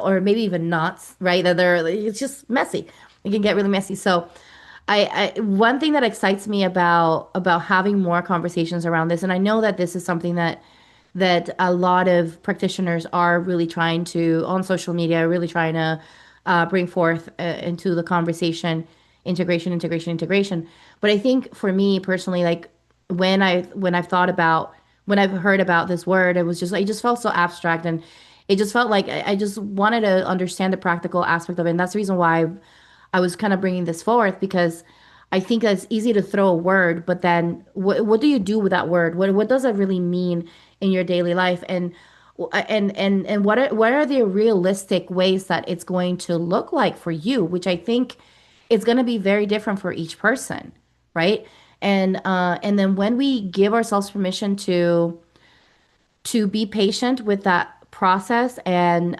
or maybe even knots, right? That they're it's just messy. It can get really messy. So one thing that excites me about having more conversations around this, and I know that this is something that a lot of practitioners are really trying to on social media, really trying to bring forth into the conversation, integration. But I think for me personally, like when I've thought about when I've heard about this word, it was just it just felt so abstract and it just felt like I just wanted to understand the practical aspect of it. And that's the reason why I was kind of bringing this forth because I think that it's easy to throw a word, but then what do you do with that word? What does it really mean in your daily life? And what are the realistic ways that it's going to look like for you? Which I think it's going to be very different for each person, right? And then when we give ourselves permission to be patient with that process and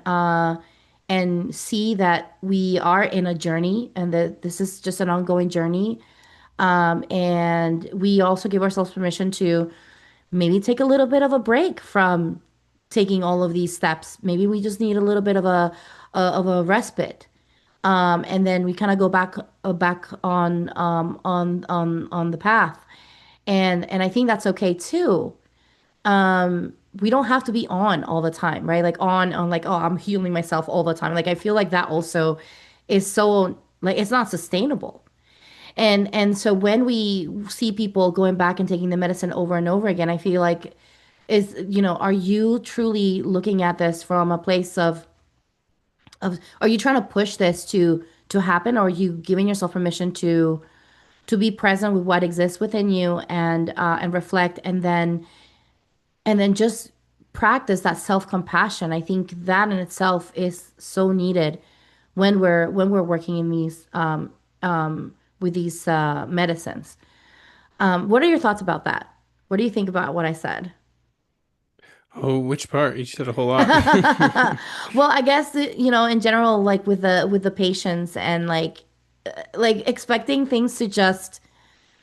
see that we are in a journey and that this is just an ongoing journey. And we also give ourselves permission to maybe take a little bit of a break from taking all of these steps. Maybe we just need a little bit of a respite. And then we kind of go back on the path. And I think that's okay too. We don't have to be on all the time, right? Like on like, oh, I'm healing myself all the time. Like I feel like that also is so like it's not sustainable. And so when we see people going back and taking the medicine over and over again, I feel like is, are you truly looking at this from a place of are you trying to push this to happen, or are you giving yourself permission to be present with what exists within you and reflect and then just practice that self-compassion. I think that in itself is so needed when we're working in these with these medicines. What are your thoughts about that? What do you think about what I said? Oh, which part? You said a whole lot. Well, I guess in general, like with the patients and like expecting things to just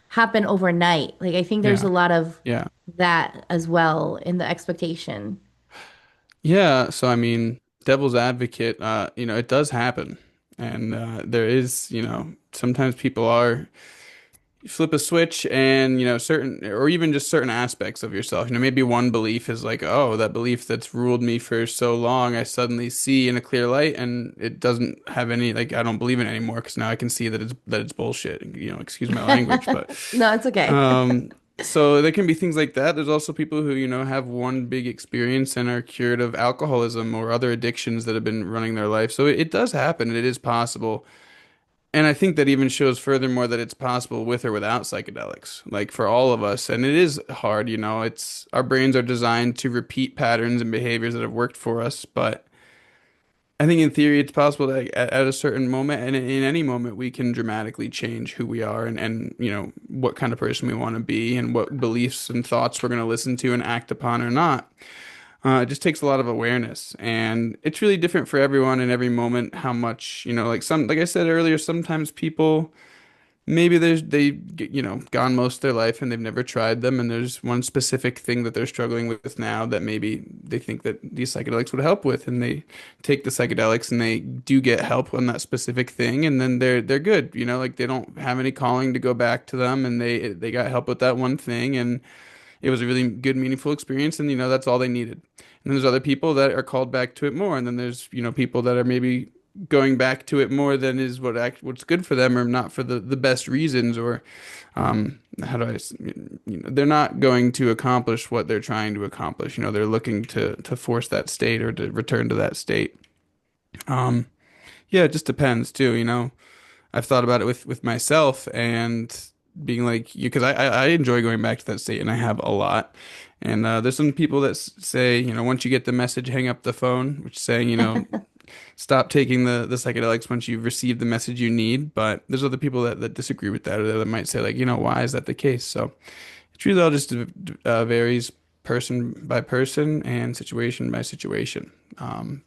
happen overnight. Like I think there's a Yeah. lot of Yeah. that as well in the expectation. Yeah, so I mean, devil's advocate, it does happen. And there is, sometimes people are you flip a switch and, certain or even just certain aspects of yourself. Maybe one belief is like, oh, that belief that's ruled me for so long, I suddenly see in a clear light and it doesn't have any like I don't believe in it anymore because now I can see that it's bullshit. Excuse my language, but No, it's okay. um, so there can be things like that. There's also people who, have one big experience and are cured of alcoholism or other addictions that have been running their life. So it does happen and it is possible. And I think that even shows furthermore that it's possible with or without psychedelics, like for all of us. And it is hard, it's our brains are designed to repeat patterns and behaviors that have worked for us, but I think in theory it's possible that at a certain moment and in any moment we can dramatically change who we are and what kind of person we want to be and what beliefs and thoughts we're going to listen to and act upon or not. It just takes a lot of awareness and it's really different for everyone in every moment how much, like I said earlier, sometimes people maybe gone most of their life and they've never tried them and there's one specific thing that they're struggling with now that maybe they think that these psychedelics would help with and they take the psychedelics and they do get help on that specific thing and then they're good, like they don't have any calling to go back to them and they got help with that one thing and it was a really good meaningful experience and that's all they needed. And then there's other people that are called back to it more and then there's people that are maybe going back to it more than is what's good for them or not for the best reasons or how do they're not going to accomplish what they're trying to accomplish. They're looking to force that state or to return to that state. um yeah, it just depends too. I've thought about it with myself and being like you because I enjoy going back to that state and I have a lot. And there's some people that say, once you get the message, hang up the phone, which is saying, stop taking the psychedelics once you've received the message you need. But there's other people that disagree with that or that might say like, why is that the case? So it's really all just varies person by person and situation by situation.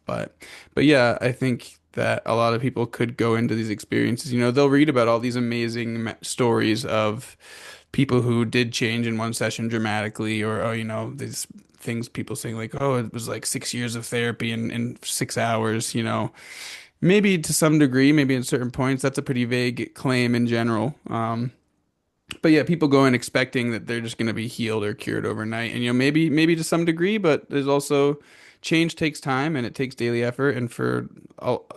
But yeah, I think that a lot of people could go into these experiences. They'll read about all these amazing stories of people who did change in one session dramatically, or these things people saying like, oh, it was like 6 years of therapy in 6 hours, maybe to some degree, maybe at certain points, that's a pretty vague claim in general. But yeah, people go in expecting that they're just going to be healed or cured overnight, and maybe to some degree, but there's also change takes time and it takes daily effort, and for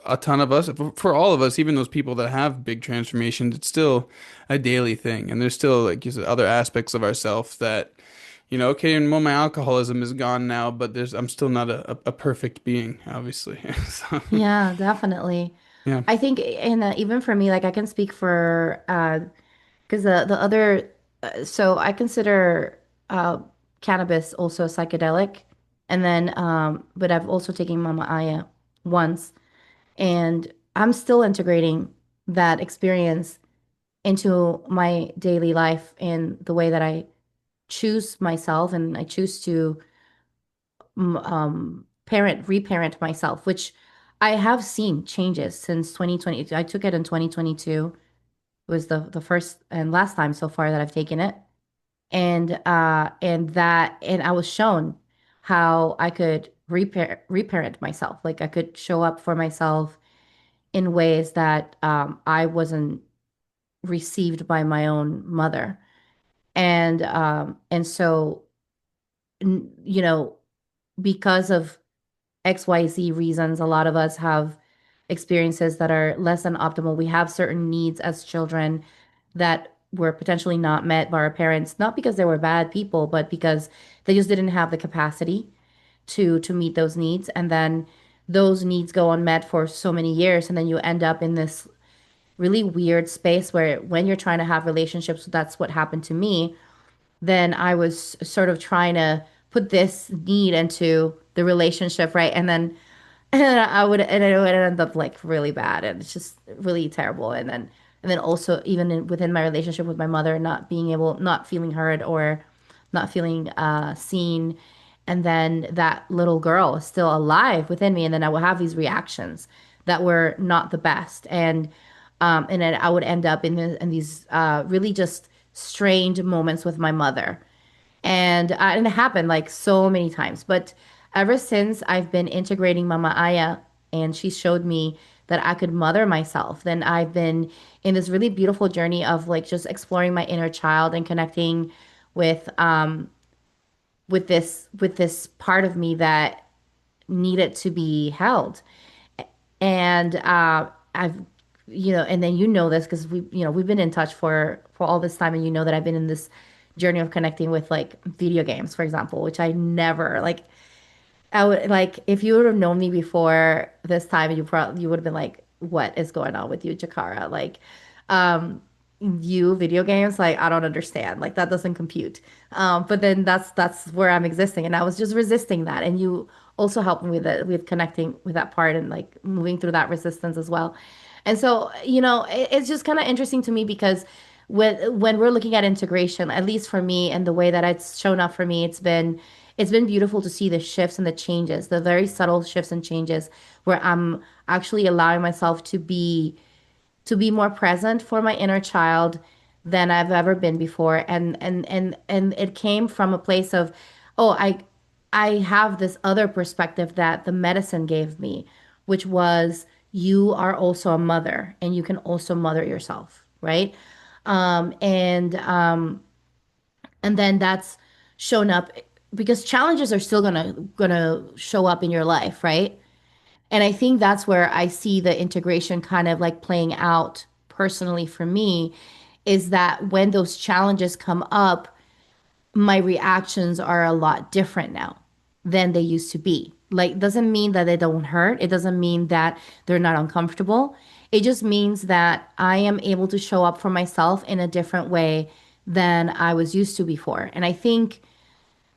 a ton of us, for all of us, even those people that have big transformations, it's still a daily thing, and there's still, like you said, other aspects of ourselves that, okay, and well, my alcoholism is gone now, but I'm still not a perfect being, obviously. So, Yeah, definitely. yeah. I think, and even for me, like I can speak for, because the other, so I consider uh, cannabis also a psychedelic, and then, but I've also taken Mama Aya once, and I'm still integrating that experience into my daily life and the way that I choose myself and I choose to reparent myself, which I have seen changes since 2020. I took it in 2022. It was the first and last time so far that I've taken it. And I was shown how I could reparent myself. Like I could show up for myself in ways that I wasn't received by my own mother. And so you know, because of XYZ reasons, a lot of us have experiences that are less than optimal. We have certain needs as children that were potentially not met by our parents, not because they were bad people, but because they just didn't have the capacity to meet those needs. And then those needs go unmet for so many years, and then you end up in this really weird space where when you're trying to have relationships, that's what happened to me, then I was sort of trying to put this need into the relationship, right? And then and it would end up like really bad, and it's just really terrible. And then also even within my relationship with my mother, not feeling heard or not feeling seen, and then that little girl is still alive within me, and then I would have these reactions that were not the best, and then I would end up in these really just strange moments with my mother, and it happened like so many times. But ever since I've been integrating Mama Aya and she showed me that I could mother myself, then I've been in this really beautiful journey of like just exploring my inner child and connecting with with this part of me that needed to be held. And I've and then this because we've been in touch for all this time, and that I've been in this journey of connecting with like video games, for example, which I never like. I would like if you would have known me before this time, you would have been like, "What is going on with you, Jakara?" Like, um, you video games, like I don't understand. Like that doesn't compute. But then that's where I'm existing, and I was just resisting that, and you also helped me with it, with connecting with that part and like moving through that resistance as well. And so, it's just kind of interesting to me because when we're looking at integration, at least for me and the way that it's shown up for me, it's been beautiful to see the shifts and the changes, the very subtle shifts and changes where I'm actually allowing myself to be more present for my inner child than I've ever been before. And it came from a place of, oh, I have this other perspective that the medicine gave me, which was you are also a mother and you can also mother yourself, right? Um, and um, and then that's shown up because challenges are still gonna show up in your life, right? And I think that's where I see the integration kind of like playing out personally for me, is that when those challenges come up, my reactions are a lot different now than they used to be. Like, doesn't mean that they don't hurt. It doesn't mean that they're not uncomfortable. It just means that I am able to show up for myself in a different way than I was used to before. And I think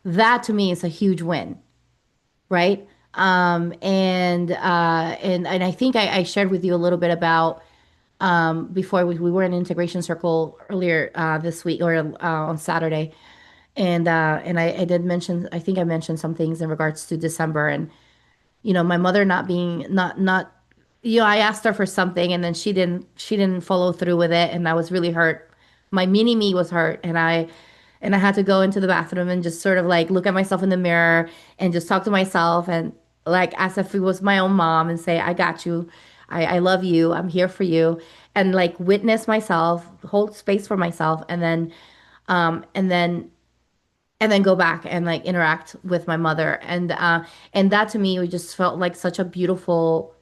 that to me is a huge win, right? And I think I shared with you a little bit about before we were in integration circle earlier this week or on Saturday, and I did mention, I think I mentioned some things in regards to December, and my mother not being not I asked her for something and then she didn't follow through with it, and I was really hurt my mini me was hurt, and I had to go into the bathroom and just sort of like look at myself in the mirror and just talk to myself and like as if it was my own mom and say, I got you. I love you. I'm here for you. And like witness myself, hold space for myself, um, and then and then go back and like interact with my mother. And that to me it just felt like such a beautiful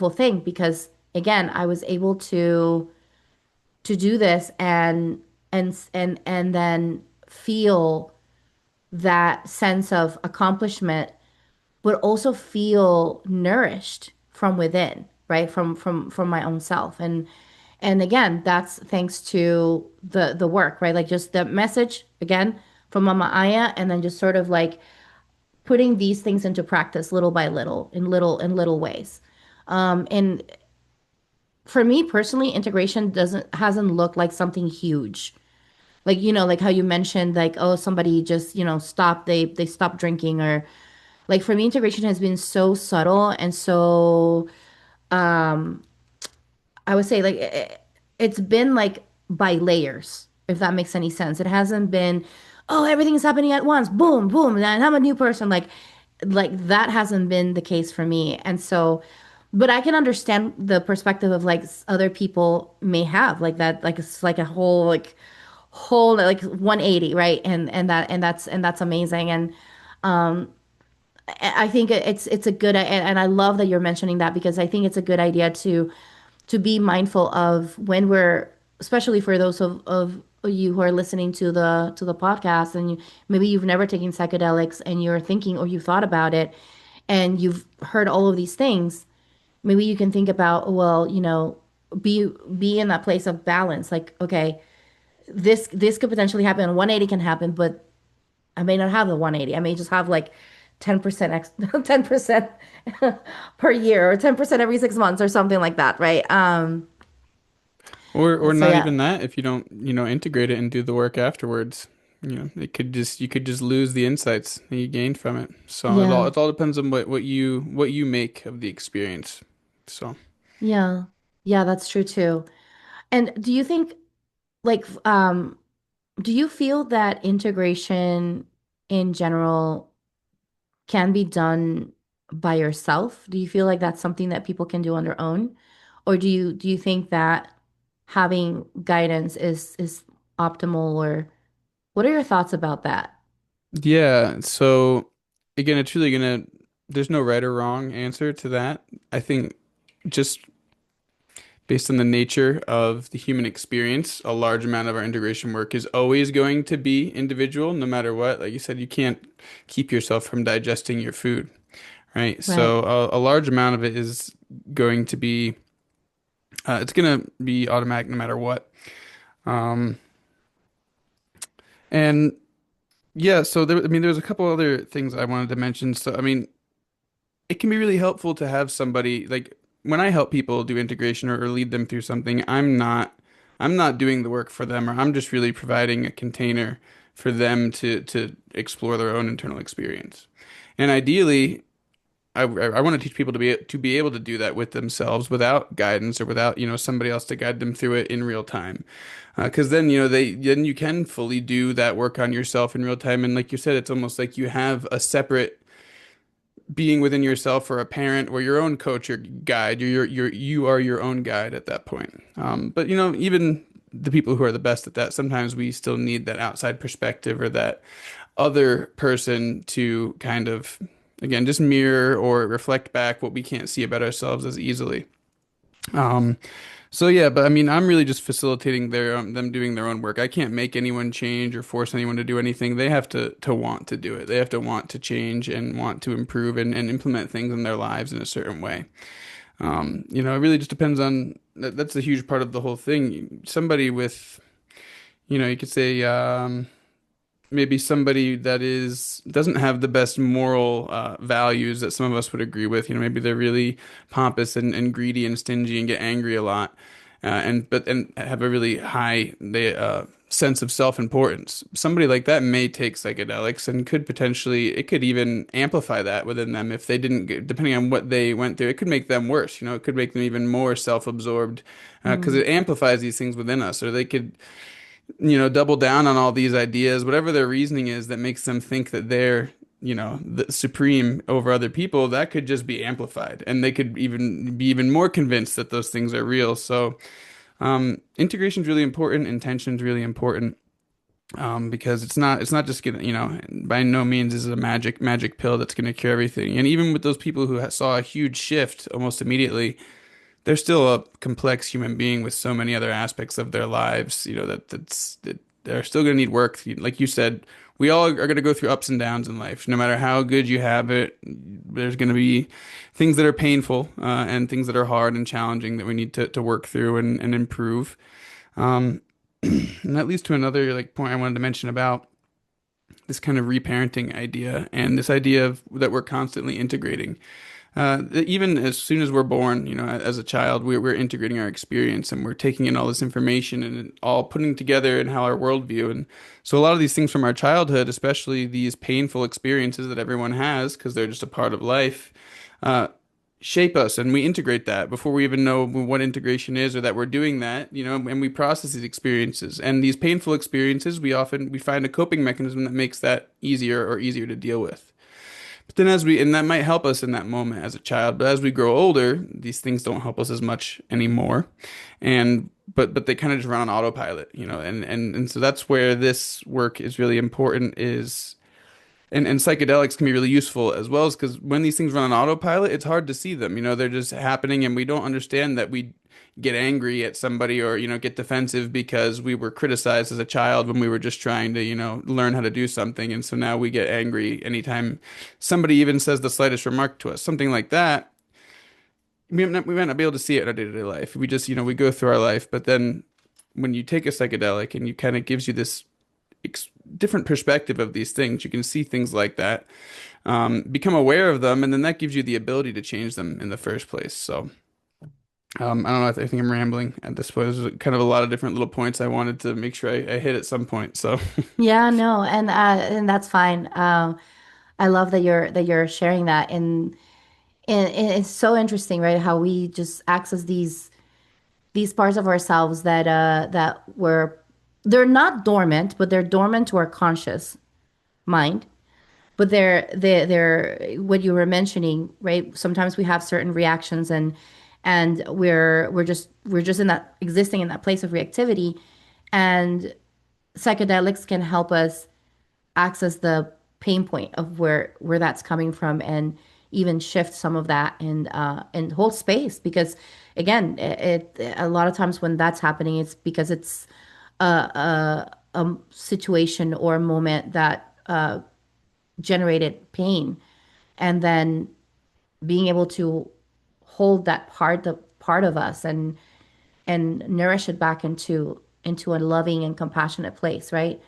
thing because again, I was able to do this and then feel that sense of accomplishment, but also feel nourished from within, right? From my own self. And again, that's thanks to the work, right? Like just the message again from Mama Aya, and then just sort of like putting these things into practice little by little, in little ways. And for me personally, integration doesn't hasn't looked like something huge. Like, like how you mentioned, like, oh, somebody just, stopped, they stopped drinking, or like for me, integration has been so subtle and so I would say like it's been like by layers, if that makes any sense. It hasn't been, oh, everything is happening at once, boom, boom, and I'm a new person. Like that hasn't been the case for me. And so, but I can understand the perspective of like other people may have like that, like it's like a whole like 180, right? And that's amazing. And I think it's a good and I love that you're mentioning that because I think it's a good idea to be mindful of when we're, especially for those of you who are listening to the podcast and maybe you've never taken psychedelics and you're thinking or you thought about it and you've heard all of these things. Maybe you can think about, well, be in that place of balance. Like, okay, this could potentially happen. 180 can happen, but I may not have the 180. I may just have like 10% 10% per year or 10% every 6 months or something like that, right? Or So not yeah. even that if you don't, integrate it and do the work afterwards. You could just lose the insights that you gained from it. So Yeah. it all depends on what you make of the experience. So Yeah. Yeah, that's true too. And do you think like do you feel that integration in general can be done by yourself? Do you feel like that's something that people can do on their own? Or do you think that having guidance is optimal, or what are your thoughts about that? yeah, so again, it's really gonna there's no right or wrong answer to that. I think just based on the nature of the human experience, a large amount of our integration work is always going to be individual, no matter what. Like you said, you can't keep yourself from digesting your food, right? Right. So a large amount of it is going to be, it's going to be automatic no matter what. Um, and yeah, so I mean, there's a couple other things I wanted to mention. So, I mean, it can be really helpful to have somebody like when I help people do integration or lead them through something, I'm not doing the work for them, or I'm just really providing a container for them to explore their own internal experience. And ideally, I want to teach people to be able to do that with themselves without guidance or without, somebody else to guide them through it in real time. Because then, then you can fully do that work on yourself in real time. And like you said, it's almost like you have a separate being within yourself or a parent or your own coach or guide. You are your own guide at that point. But even the people who are the best at that, sometimes we still need that outside perspective or that other person to kind of, again, just mirror or reflect back what we can't see about ourselves as easily. Um, so yeah, but I mean, I'm really just facilitating them doing their own work. I can't make anyone change or force anyone to do anything. They have to want to do it. They have to want to change and want to improve and implement things in their lives in a certain way. It really just depends on that's a huge part of the whole thing. Somebody with, you could say, maybe somebody that doesn't have the best moral values that some of us would agree with. Maybe they're really pompous and greedy and stingy and get angry a lot, and have a really high sense of self-importance. Somebody like that may take psychedelics and could potentially, it could even amplify that within them if they didn't get, depending on what they went through, it could make them worse. You know, it could make them even more self-absorbed because Mm. it amplifies these things within us. Or they could, you know, double down on all these ideas, whatever their reasoning is that makes them think that they're, you know, the supreme over other people, that could just be amplified. And they could even be even more convinced that those things are real. So, integration is really important. Intention is really important. Because it's not just gonna, you know, by no means is it a magic pill that's gonna cure everything. And even with those people who saw a huge shift almost immediately, they're still a complex human being with so many other aspects of their lives, you know, that they're still gonna need work. Like you said, we all are gonna go through ups and downs in life. No matter how good you have it, there's gonna be things that are painful, and things that are hard and challenging that we need to work through and improve. Um, and that leads to another like point I wanted to mention about this kind of reparenting idea and this idea of that we're constantly integrating. Even as soon as we're born, you know, as a child, we're integrating our experience and we're taking in all this information and all putting together in how our worldview. And so a lot of these things from our childhood, especially these painful experiences that everyone has because they're just a part of life, uh, shape us and we integrate that before we even know what integration is or that we're doing that, you know, and we process these experiences. And these painful experiences, we find a coping mechanism that makes that easier to deal with. But then and that might help us in that moment as a child, but as we grow older, these things don't help us as much anymore. And but they kind of just run on autopilot, you know, and so that's where this work is really important is and psychedelics can be really useful as well as because when these things run on autopilot, it's hard to see them. You know, they're just happening and we don't understand that we get angry at somebody or, you know, get defensive because we were criticized as a child when we were just trying to, you know, learn how to do something. And so now we get angry anytime somebody even says the slightest remark to us, something like that. We might not be able to see it in our day-to-day life. We just, you know, we go through our life, but then when you take a psychedelic and you kind of gives you this ex different perspective of these things. You can see things like that, become aware of them, and then that gives you the ability to change them in the first place. So, I don't know. I think I'm rambling at this point. There's kind of a lot of different little points I wanted to make sure I hit at some point. So, Yeah, no, and that's fine. I love that you're sharing that, and it's so interesting, right? How we just access these parts of ourselves that were they're not dormant, but they're dormant to our conscious mind. But they're what you were mentioning, right? Sometimes we have certain reactions and we're just in that existing in that place of reactivity, and psychedelics can help us access the pain point of where that's coming from and even shift some of that and hold space because again a lot of times when that's happening it's because it's a situation or a moment that generated pain and then being able to hold that the part of us and nourish it back into a loving and compassionate place, right?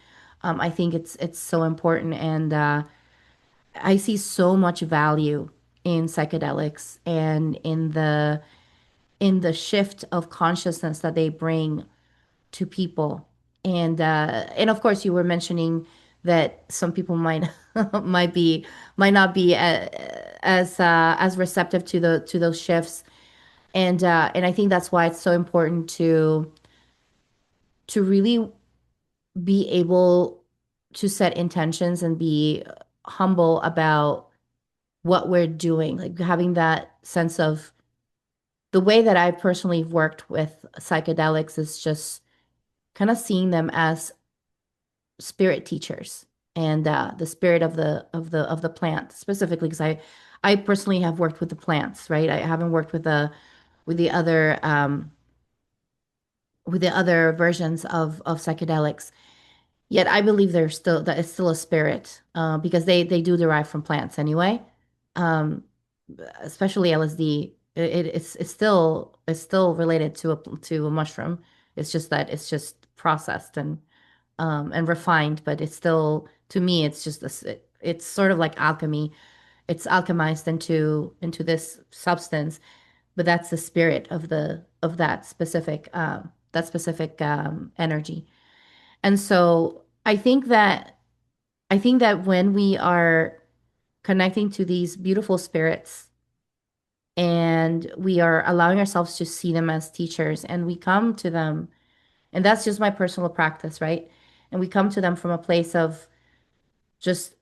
I think it's so important, and I see so much value in psychedelics and in the shift of consciousness that they bring to people. And of course, you were mentioning that some people might might be might not be as receptive to those shifts, and I think that's why it's so important to really be able to set intentions and be humble about what we're doing, like having that sense of the way that I personally worked with psychedelics is just kind of seeing them as spirit teachers and the spirit of the plant specifically because I personally have worked with the plants, right? I haven't worked with the other with the other versions of psychedelics. Yet I believe there's still that it's still a spirit because they do derive from plants anyway. Um, Especially LSD. It's still related to a mushroom. It's just that it's just processed and refined, but it's still to me it's just it's sort of like alchemy. It's alchemized into this substance, but that's the spirit of the of that specific energy. And so I think that when we are connecting to these beautiful spirits and we are allowing ourselves to see them as teachers and we come to them, and that's just my personal practice, right? And we come to them from a place of just,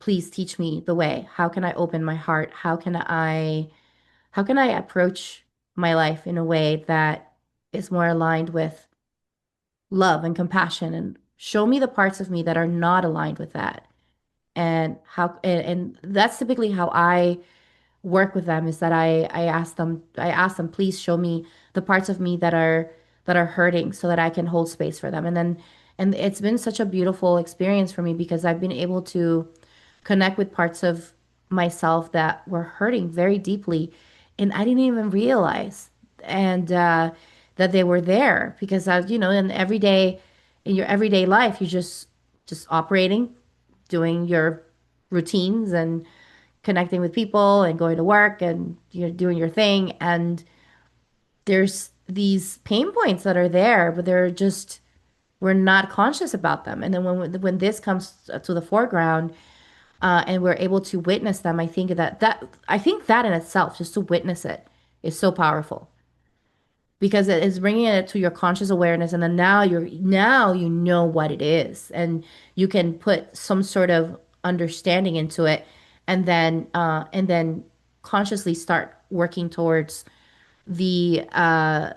please teach me the way. How can I open my heart? How can I approach my life in a way that is more aligned with love and compassion, and show me the parts of me that are not aligned with that. And that's typically how I work with them, is that I ask them, please show me the parts of me that are hurting so that I can hold space for them. And it's been such a beautiful experience for me because I've been able to connect with parts of myself that were hurting very deeply and I didn't even realize, and that they were there, because in your everyday life, you're just operating, doing your routines and connecting with people and going to work and you're doing your thing, and there's these pain points that are there, but they're just, we're not conscious about them. And then when this comes to the foreground, and we're able to witness them, I think that in itself, just to witness it, is so powerful, because it is bringing it to your conscious awareness, and then now you know what it is, and you can put some sort of understanding into it, and then consciously start working towards the uh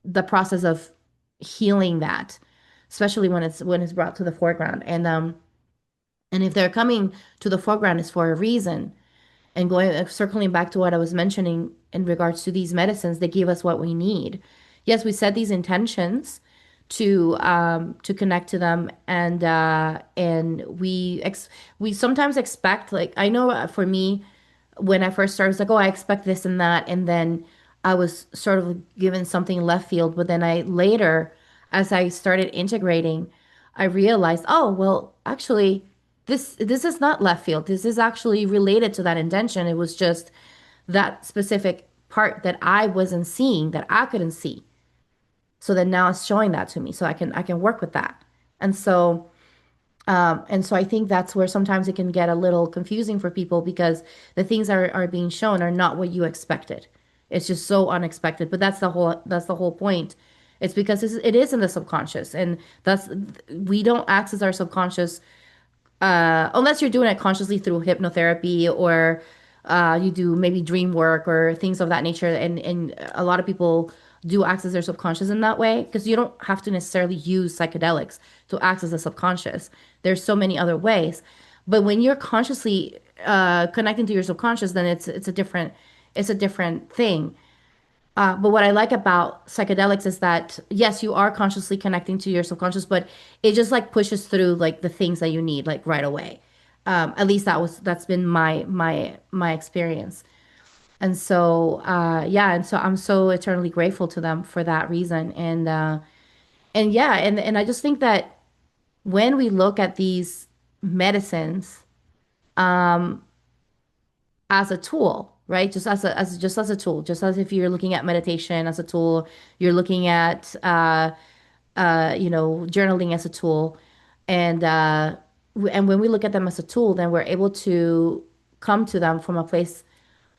the process of healing that, especially when it's brought to the foreground. And if they're coming to the foreground, is for a reason. And going circling back to what I was mentioning in regards to these medicines, they give us what we need. Yes, we set these intentions to connect to them, and we sometimes expect, like, I know, for me, when I first started, I was like, oh, I expect this and that, and then I was sort of given something left field. But then I later, as I started integrating, I realized, oh, well, actually, this is not left field. This is actually related to that intention. It was just that specific part that I wasn't seeing, that I couldn't see. So then now it's showing that to me, so I can work with that. And so I think that's where sometimes it can get a little confusing for people, because the things are being shown are not what you expected. It's just so unexpected. But that's the whole point. It's because it is in the subconscious, and that's we don't access our subconscious unless you're doing it consciously through hypnotherapy, or you do maybe dream work or things of that nature. And a lot of people do access their subconscious in that way, because you don't have to necessarily use psychedelics to access the subconscious. There's so many other ways. But when you're consciously connecting to your subconscious, then it's a different thing. But what I like about psychedelics is that, yes, you are consciously connecting to your subconscious, but it just like pushes through like the things that you need like right away. At least that's been my experience. And so yeah, and so I'm so eternally grateful to them for that reason. And yeah, and I just think that when we look at these medicines as a tool, right? Just as a tool, just as if you're looking at meditation as a tool, you're looking at journaling as a tool, and when we look at them as a tool, then we're able to come to them from a place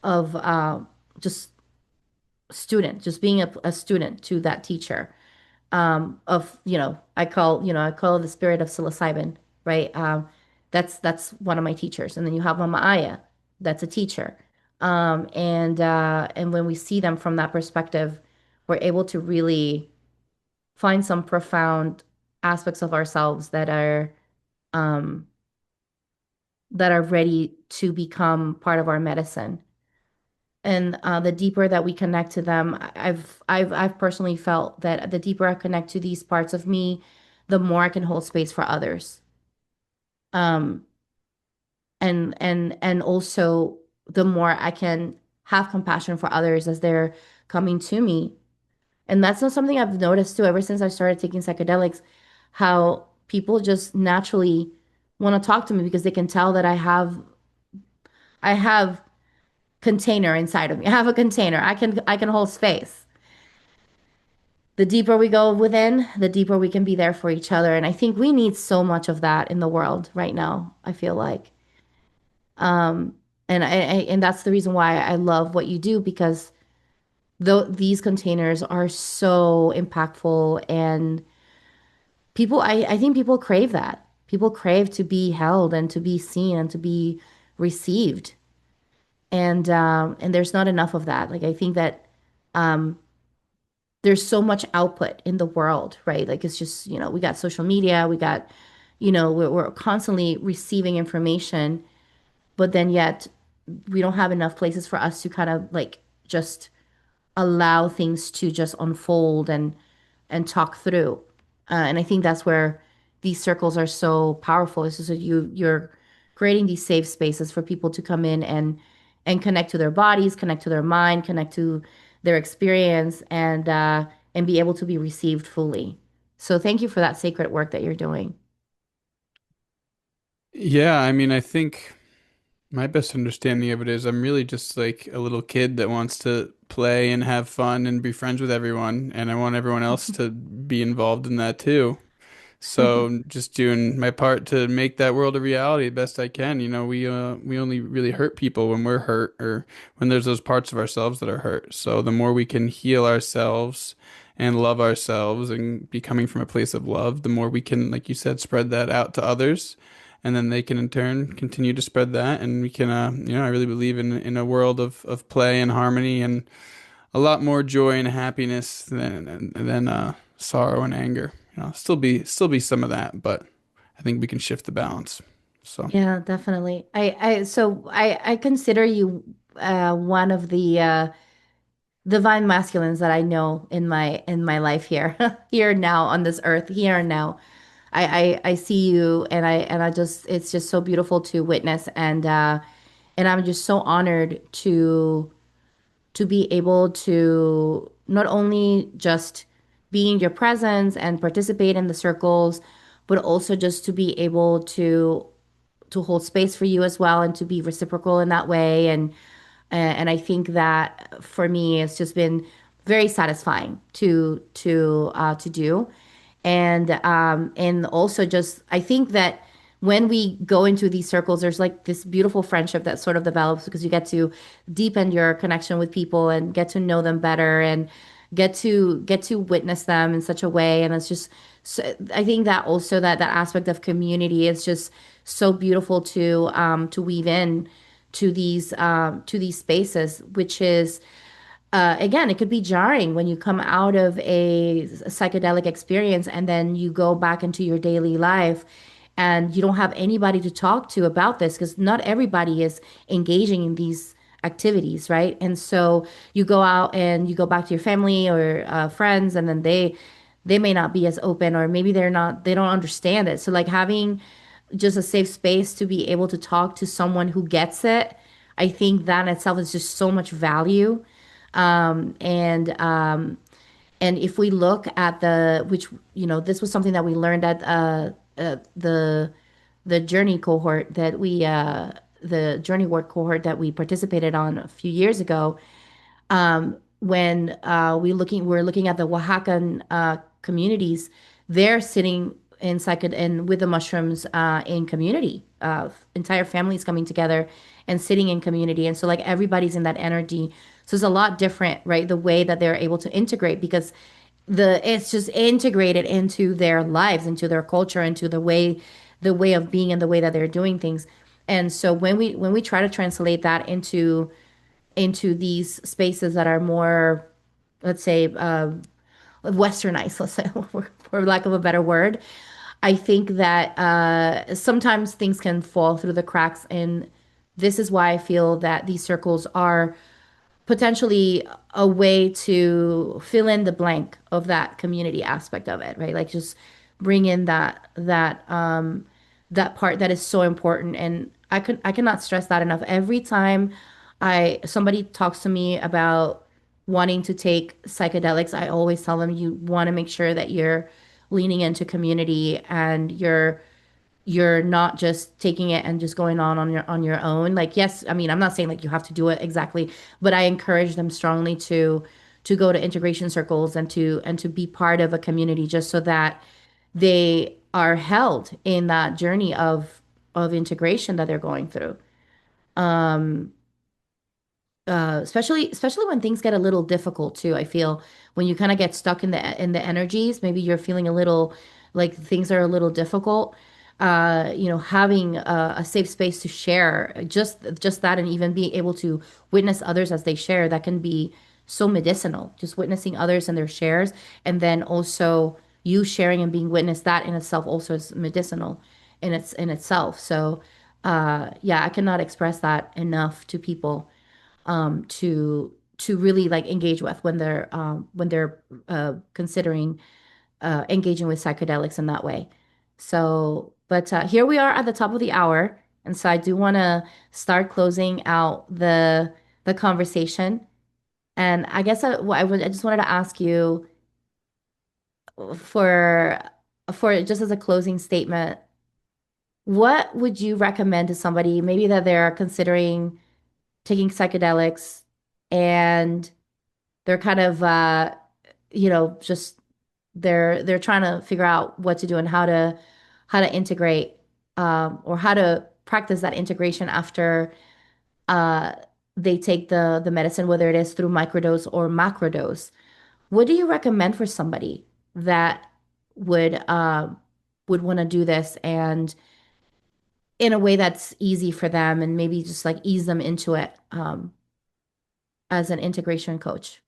of just just being a student to that teacher, of I call the spirit of psilocybin, right? That's one of my teachers, and then you have Mama Aya, that's a teacher, and when we see them from that perspective, we're able to really find some profound aspects of ourselves um, that are ready to become part of our medicine. And the deeper that we connect to them, I've personally felt that the deeper I connect to these parts of me, the more I can hold space for others. Um, and also the more I can have compassion for others as they're coming to me. And that's not something I've noticed too ever since I started taking psychedelics, how people just naturally want to talk to me because they can tell that I have container inside of me. I have a container. I can hold space. the deeper we go within, the deeper we can be there for each other. And I think we need so much of that in the world right now, I feel like. Um, and that's the reason why I love what you do, because these containers are so impactful, and I think people crave that. People crave to be held and to be seen and to be received. And there's not enough of that. Like I think that there's so much output in the world, right? Like it's just, we got social media, we got, we're constantly receiving information, but then yet we don't have enough places for us to kind of like just allow things to just unfold and talk through. And I think that's where these circles are so powerful. It's just that you're creating these safe spaces for people to come in and connect to their bodies, connect to their mind, connect to their experience, and be able to be received fully. So thank you for that sacred work that you're doing. Yeah, I mean, I think my best understanding of it is I'm really just like a little kid that wants to play and have fun and be friends with everyone, and I want everyone else to be involved in that too. So just doing my part to make that world a reality the best I can. We only really hurt people when we're hurt or when there's those parts of ourselves that are hurt. So the more we can heal ourselves and love ourselves and be coming from a place of love, the more we can, like you said, spread that out to others. And then they can in turn continue to spread that, and we can, I really believe in a world of play and harmony and a lot more joy and happiness than sorrow and anger. Still be some of that, but I think we can shift the balance. So Yeah, definitely. I consider you one of the divine masculines that I know in my life here, here now on this earth, here and now. I see you, and I just it's just so beautiful to witness, and I'm just so honored to be able to not only just be in your presence and participate in the circles, but also just to be able to hold space for you as well and to be reciprocal in that way. And I think that for me, it's just been very satisfying to do. And also just I think that when we go into these circles, there's like this beautiful friendship that sort of develops because you get to deepen your connection with people and get to know them better and get to witness them in such a way. And it's just so, I think that also that aspect of community is just so beautiful to weave in to these spaces, which is again, it could be jarring when you come out of a psychedelic experience and then you go back into your daily life and you don't have anybody to talk to about this because not everybody is engaging in these activities, right? And so you go out and you go back to your family or friends, and then they may not be as open, or maybe they don't understand it. So like having just a safe space to be able to talk to someone who gets it, I think that in itself is just so much value. And if we look at which, this was something that we learned at the journey cohort the journey work cohort that we participated on a few years ago, when we're looking at the Oaxacan communities, they're sitting in psychedelic and with the mushrooms in community, entire families coming together and sitting in community, and so like everybody's in that energy. So it's a lot different, right? The way that they're able to integrate because it's just integrated into their lives, into their culture, into the way of being and the way that they're doing things. And so when we try to translate that into these spaces that are more, let's say, westernized, let's say, for lack of a better word, I think that sometimes things can fall through the cracks. And this is why I feel that these circles are potentially a way to fill in the blank of that community aspect of it, right? Like just bring in that part that is so important. And I cannot stress that enough. Every time I somebody talks to me about wanting to take psychedelics, I always tell them you want to make sure that you're leaning into community and you're not just taking it and just going on your own. Like, yes, I mean, I'm not saying like you have to do it exactly, but I encourage them strongly to go to integration circles and to be part of a community just so that they are held in that journey of integration that they're going through. Um, especially when things get a little difficult too. I feel when you kind of get stuck in the energies, maybe you're feeling a little like things are a little difficult. Having a safe space to share just that, and even being able to witness others as they share, that can be so medicinal. Just witnessing others and their shares, and then also you sharing and being witnessed, that in itself also is medicinal in itself. So, yeah, I cannot express that enough to people to really like engage with when they're considering engaging with psychedelics in that way. So, but here we are at the top of the hour, and so I do want to start closing out the conversation. And I guess I just wanted to ask you for just as a closing statement, what would you recommend to somebody maybe that they're considering taking psychedelics and they're kind of just they're trying to figure out what to do and how to integrate or how to practice that integration after uh they take the medicine, whether it is through microdose or macrodose. What do you recommend for somebody that would would want to do this and in a way that's easy for them and maybe just like ease them into it as an integration coach?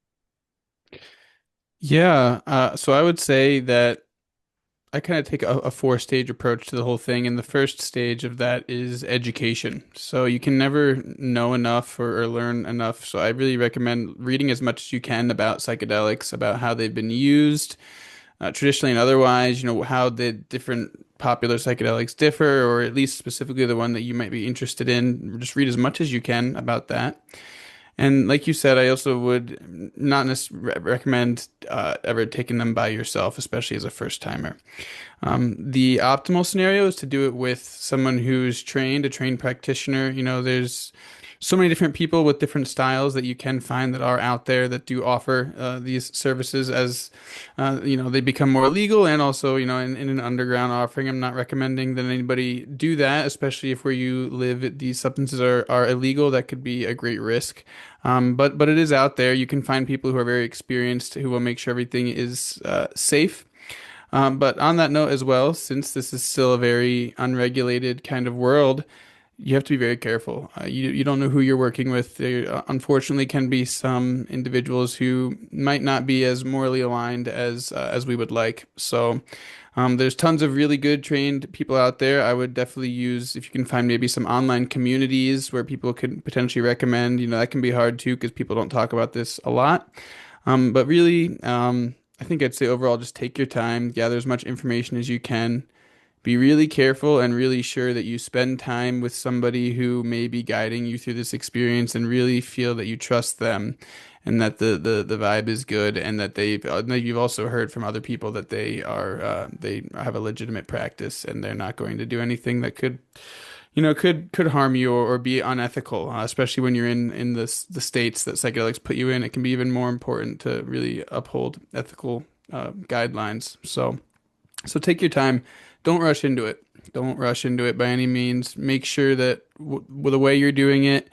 Yeah, so I would say that I kind of take a four-stage approach to the whole thing, and the first stage of that is education. So you can never know enough or learn enough. So I really recommend reading as much as you can about psychedelics, about how they've been used, traditionally and otherwise, how the different popular psychedelics differ, or at least specifically the one that you might be interested in. Just read as much as you can about that. And like you said, I also would not necessarily recommend ever taking them by yourself, especially as a first timer. The optimal scenario is to do it with someone who's trained, a trained practitioner. There's so many different people with different styles that you can find that are out there that do offer these services as they become more legal, and also in an underground offering. I'm not recommending that anybody do that, especially if where you live these substances are illegal. That could be a great risk. But it is out there. You can find people who are very experienced who will make sure everything is safe. But on that note as well, since this is still a very unregulated kind of world, you have to be very careful. You don't know who you're working with. There unfortunately can be some individuals who might not be as morally aligned as we would like. So there's tons of really good trained people out there. I would definitely use, if you can find maybe some online communities where people could potentially recommend. That can be hard too because people don't talk about this a lot. But really, I think I'd say overall, just take your time, gather as much information as you can. Be really careful and really sure that you spend time with somebody who may be guiding you through this experience and really feel that you trust them and that the vibe is good, and that you've also heard from other people that they have a legitimate practice and they're not going to do anything that could harm you or be unethical, especially when you're in the states that psychedelics put you in. It can be even more important to really uphold ethical guidelines. So take your time. Don't rush into it. Don't rush into it by any means. Make sure that the way you're doing it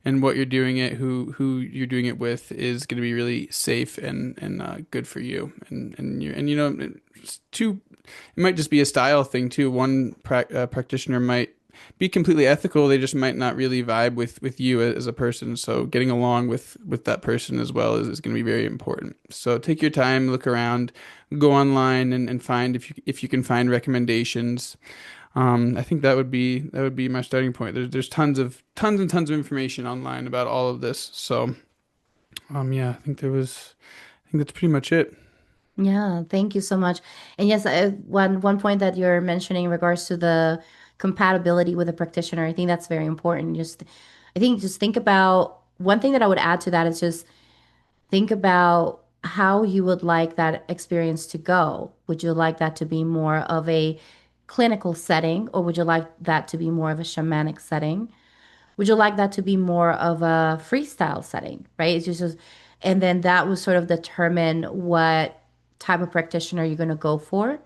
and what you're doing it, who you're doing it with, is going to be really safe and good for you. It's too. It might just be a style thing too. One practitioner might be completely ethical. They just might not really vibe with you as a person. So getting along with that person as well is going to be very important. So take your time, look around, go online and find if you can find recommendations. I think that would be my starting point. There's tons and tons of information online about all of this. So yeah, I think that's pretty much it. Yeah, thank you so much. And yes, one point that you're mentioning in regards to the compatibility with a practitioner, I think that's very important. I think just think about one thing that I would add to that is just think about how you would like that experience to go. Would you like that to be more of a clinical setting, or would you like that to be more of a shamanic setting? Would you like that to be more of a freestyle setting, right? It's just, And then that will sort of determine what type of practitioner you're going to go for,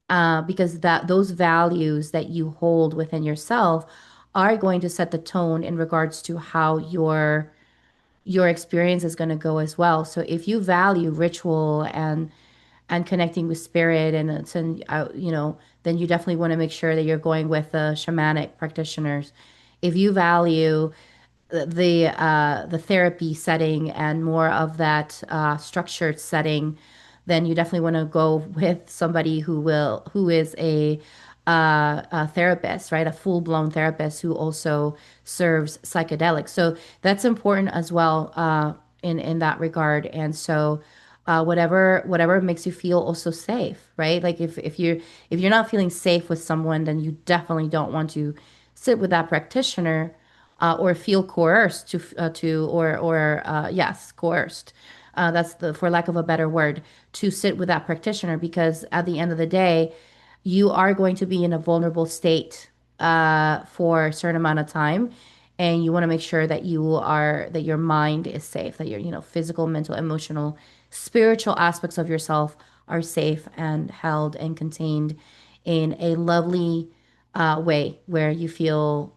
because that those values that you hold within yourself are going to set the tone in regards to how your experience is going to go as well. So if you value ritual and connecting with spirit and then you definitely want to make sure that you're going with the shamanic practitioners. If you value the therapy setting and more of that structured setting, then you definitely want to go with somebody who is a therapist, right? A full blown therapist who also serves psychedelics. So that's important as well in that regard. And so whatever makes you feel also safe, right? Like if you're not feeling safe with someone, then you definitely don't want to sit with that practitioner or feel coerced to or yes, coerced. That's the for lack of a better word, to sit with that practitioner, because at the end of the day, you are going to be in a vulnerable state for a certain amount of time, and you want to make sure that that your mind is safe, that your physical, mental, emotional, spiritual aspects of yourself are safe and held and contained in a lovely way where you feel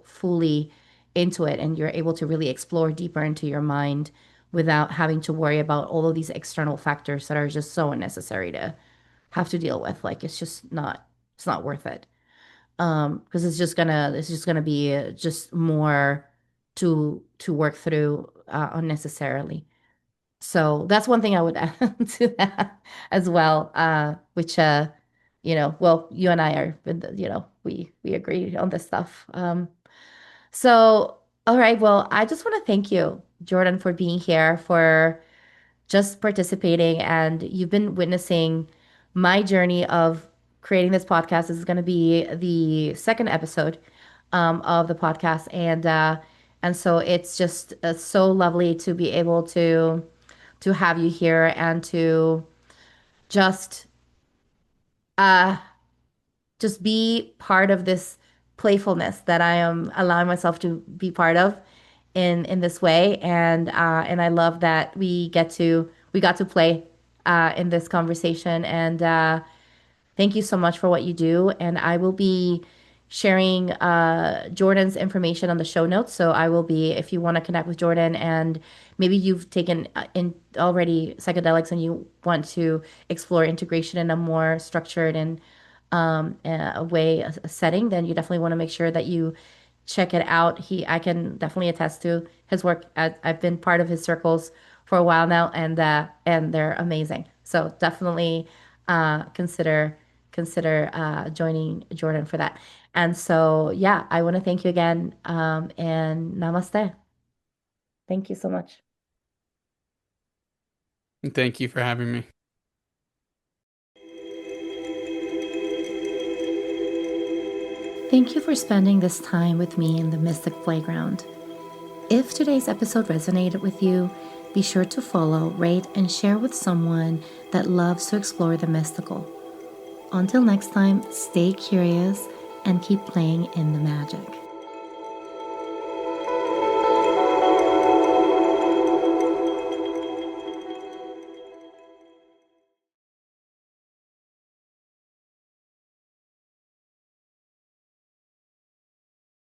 fully into it, and you're able to really explore deeper into your mind without having to worry about all of these external factors that are just so unnecessary to have to deal with. Like it's not worth it. Because it's just gonna be just more to work through unnecessarily. So that's one thing I would add to that as well. Which well, you and I are, we agree on this stuff. So all right, well, I just want to thank you, Jordan, for being here, for just participating, and you've been witnessing my journey of creating this podcast. This is going to be the second episode of the podcast, and so it's just so lovely to be able to have you here and to just uh just be part of this playfulness that I am allowing myself to be part of in this way. And I love that we got to play in this conversation. And thank you so much for what you do. And I will be sharing Jordan's information on the show notes. So I will be, if you want to connect with Jordan and maybe you've taken in already psychedelics and you want to explore integration in a more structured and a way, a setting, then you definitely want to make sure that you check it out. I can definitely attest to his work. I've been part of his circles for a while now, and they're amazing. So definitely consider joining Jordan for that. And so yeah, I want to thank you again, and namaste. Thank you so much. And thank you for having me. Thank you for spending this time with me in the Mystic Playground. If today's episode resonated with you, be sure to follow, rate, and share with someone that loves to explore the mystical. Until next time, stay curious and keep playing in the magic.